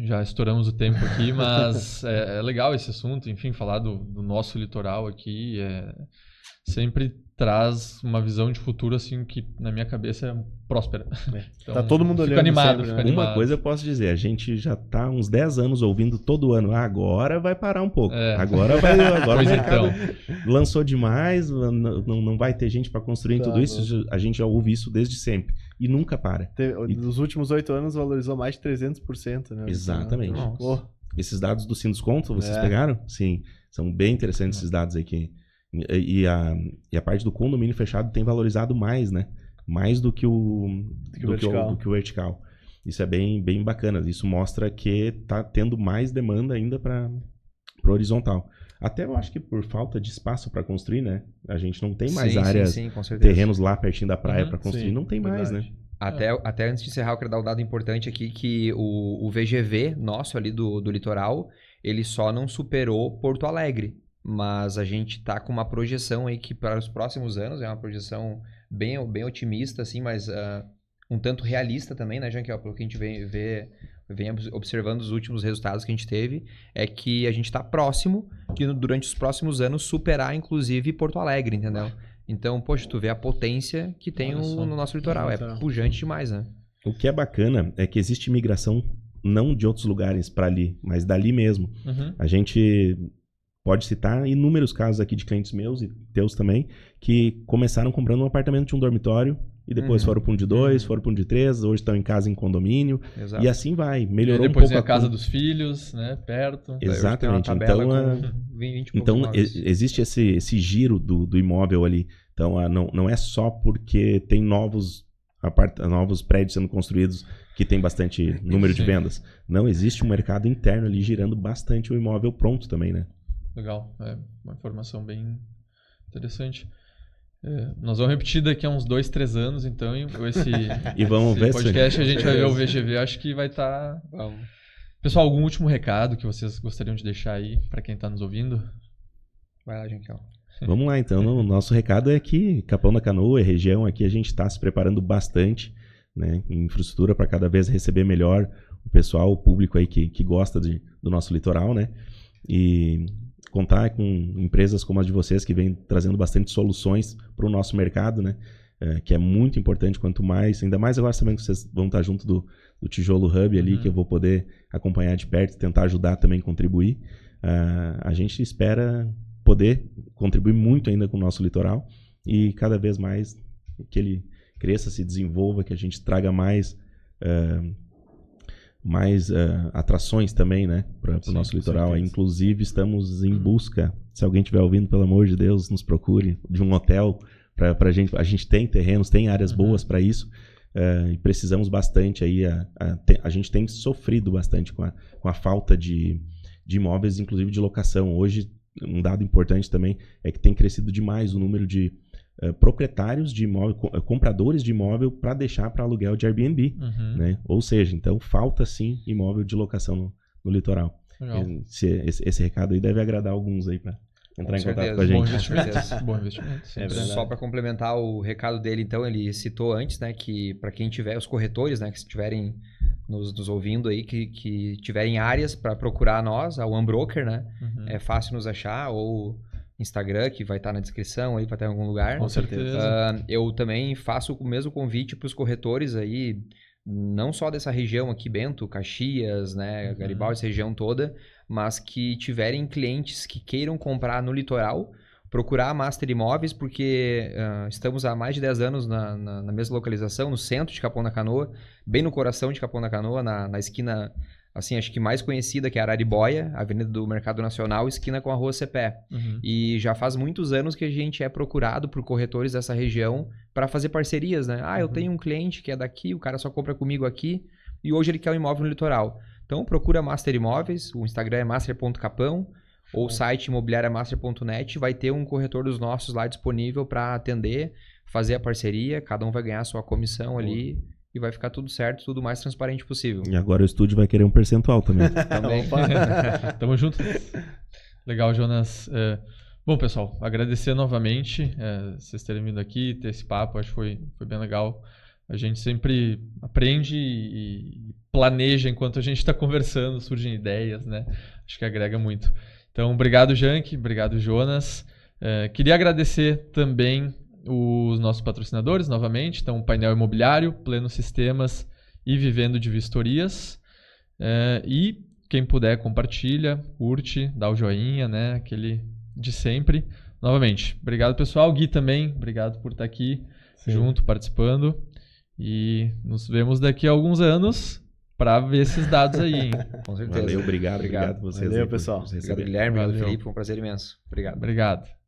[SPEAKER 1] já estouramos o tempo aqui, mas é legal esse assunto, enfim, falar do nosso litoral aqui sempre traz uma visão de futuro, assim, que na minha cabeça é próspera. Então,
[SPEAKER 4] Tá todo mundo olhando
[SPEAKER 1] animado,
[SPEAKER 4] sempre, né?
[SPEAKER 2] Uma coisa eu posso dizer, a gente já tá há uns 10 anos ouvindo todo ano, agora vai parar um pouco. Agora
[SPEAKER 1] Pois
[SPEAKER 2] o mercado
[SPEAKER 1] então.
[SPEAKER 2] lançou demais, não vai ter gente para construir tudo isso, a gente já ouve isso desde sempre. E nunca para.
[SPEAKER 4] Nos últimos 8 anos valorizou mais de 300%, né?
[SPEAKER 2] Exatamente.
[SPEAKER 4] Pô,
[SPEAKER 2] Esses dados do Sindusconto, vocês pegaram? Sim, são bem interessantes esses dados aí. E a parte do condomínio fechado tem valorizado mais, né? Mais do que o vertical. Isso é bem bacana. Isso mostra que tá tendo mais demanda ainda para o horizontal. Até eu acho que por falta de espaço para construir, né? A gente não tem mais áreas,
[SPEAKER 3] sim, com certeza.
[SPEAKER 2] terrenos lá pertinho da praia para construir. Não tem mais, né?
[SPEAKER 3] Até antes de encerrar, eu quero dar um dado importante aqui, que o VGV nosso ali do litoral, ele só não superou Porto Alegre. Mas a gente tá com uma projeção aí que para os próximos anos, é uma projeção bem otimista, assim, mas um tanto realista também, né, Jankel? Pelo que a gente vem observando os últimos resultados que a gente teve, é que a gente tá próximo de, durante os próximos anos, superar, inclusive, Porto Alegre, entendeu? Então, poxa, tu vê a potência que tem no nosso litoral. É pujante demais, né?
[SPEAKER 2] O que é bacana é que existe migração não de outros lugares para ali, mas dali mesmo. A gente pode citar inúmeros casos aqui de clientes meus e teus também, que começaram comprando um apartamento de um dormitório e depois foram para um de 2, foram para um de 3, hoje estão em casa em condomínio.
[SPEAKER 3] Exato.
[SPEAKER 2] E assim vai. Melhorou
[SPEAKER 1] depois
[SPEAKER 2] um pouco
[SPEAKER 1] a casa dos filhos, né? Perto.
[SPEAKER 2] Exatamente.
[SPEAKER 3] Então,
[SPEAKER 2] existe esse giro do imóvel ali. Então, não é só porque tem novos prédios sendo construídos que tem bastante número de vendas. Não, existe um mercado interno ali girando bastante o imóvel pronto também, né?
[SPEAKER 1] Legal, uma informação bem interessante. Nós vamos repetir daqui a uns 2, 3 anos, então,
[SPEAKER 2] e vamos ver
[SPEAKER 1] podcast a gente vai ver o VGV, acho que vai estar... Pessoal, algum último recado que vocês gostariam de deixar aí para quem está nos ouvindo?
[SPEAKER 3] Vai lá, Jankel.
[SPEAKER 2] Vamos lá, então. O nosso recado é que Capão da Canoa e região aqui a gente está se preparando bastante, né, em infraestrutura para cada vez receber melhor o pessoal, o público aí que gosta do nosso litoral, né? E contar com empresas como as de vocês que vêm trazendo bastante soluções para o nosso mercado, né? Que é muito importante, quanto mais, ainda mais agora também que vocês vão estar junto do Tijolo Hub ali, que eu vou poder acompanhar de perto, tentar ajudar também, contribuir. A gente espera poder contribuir muito ainda com o nosso litoral e cada vez mais que ele cresça, se desenvolva, que a gente traga mais atrações também, né, para o nosso litoral. Inclusive, estamos em busca, se alguém estiver ouvindo, pelo amor de Deus, nos procure, de um hotel para gente. A gente tem terrenos, tem áreas boas para isso, e precisamos bastante aí. A gente tem sofrido bastante com a falta de imóveis, inclusive de locação. Hoje, um dado importante também é que tem crescido demais o número de proprietários de imóvel, compradores de imóvel para deixar para aluguel de Airbnb, né? Ou seja, então falta sim imóvel de locação no litoral. Esse recado aí deve agradar alguns aí para entrar em contato com a gente.
[SPEAKER 1] Bom investimento.
[SPEAKER 3] Só para complementar o recado dele, então, ele citou antes, né, que para quem tiver os corretores, né, que estiverem nos ouvindo aí, que tiverem áreas para procurar nós, a One Broker, né, é fácil nos achar, ou Instagram, que vai estar na descrição aí, vai estar em algum lugar.
[SPEAKER 1] Com certeza.
[SPEAKER 3] Eu também faço o mesmo convite para os corretores aí, não só dessa região aqui, Bento, Caxias, né, Garibaldi, essa região toda, mas que tiverem clientes que queiram comprar no litoral, procurar a Master Imóveis, porque estamos há mais de 10 anos na mesma localização, no centro de Capão da Canoa, bem no coração de Capão da Canoa, na esquina, assim, acho que mais conhecida, que é a Araribóia, Avenida do Mercado Nacional, esquina com a Rua Cepé. E já faz muitos anos que a gente é procurado por corretores dessa região para fazer parcerias, né? Eu tenho um cliente que é daqui, o cara só compra comigo aqui, e hoje ele quer um imóvel no litoral. Então procura Master Imóveis, o Instagram é master.capão, ou o site imobiliariamaster.net, vai ter um corretor dos nossos lá disponível para atender, fazer a parceria, cada um vai ganhar a sua comissão ali e vai ficar tudo certo, tudo o mais transparente possível.
[SPEAKER 2] E agora o estúdio vai querer um percentual também.
[SPEAKER 3] Também.
[SPEAKER 1] Tamo junto. Legal, Jonas. Bom, pessoal, agradecer novamente vocês terem vindo aqui, ter esse papo, acho que foi bem legal. A gente sempre aprende e planeja enquanto a gente está conversando, surgem ideias, né? Acho que agrega muito. Então, obrigado, Jank, obrigado, Jonas. Queria agradecer também os nossos patrocinadores, novamente. Então, Painel Imobiliário, Pleno Sistemas e Vivendo de Vistorias. E quem puder, compartilha, curte, dá o joinha, né? Aquele de sempre. Novamente, obrigado, pessoal. Gui também, obrigado por estar aqui junto, participando. E nos vemos daqui a alguns anos para ver esses dados aí, hein?
[SPEAKER 3] Com certeza.
[SPEAKER 2] Valeu, obrigado a vocês.
[SPEAKER 4] Valeu,
[SPEAKER 2] aí
[SPEAKER 4] pessoal.
[SPEAKER 3] Obrigado, Guilherme. Obrigado, Felipe. Foi um prazer imenso. Obrigado.
[SPEAKER 1] Obrigado.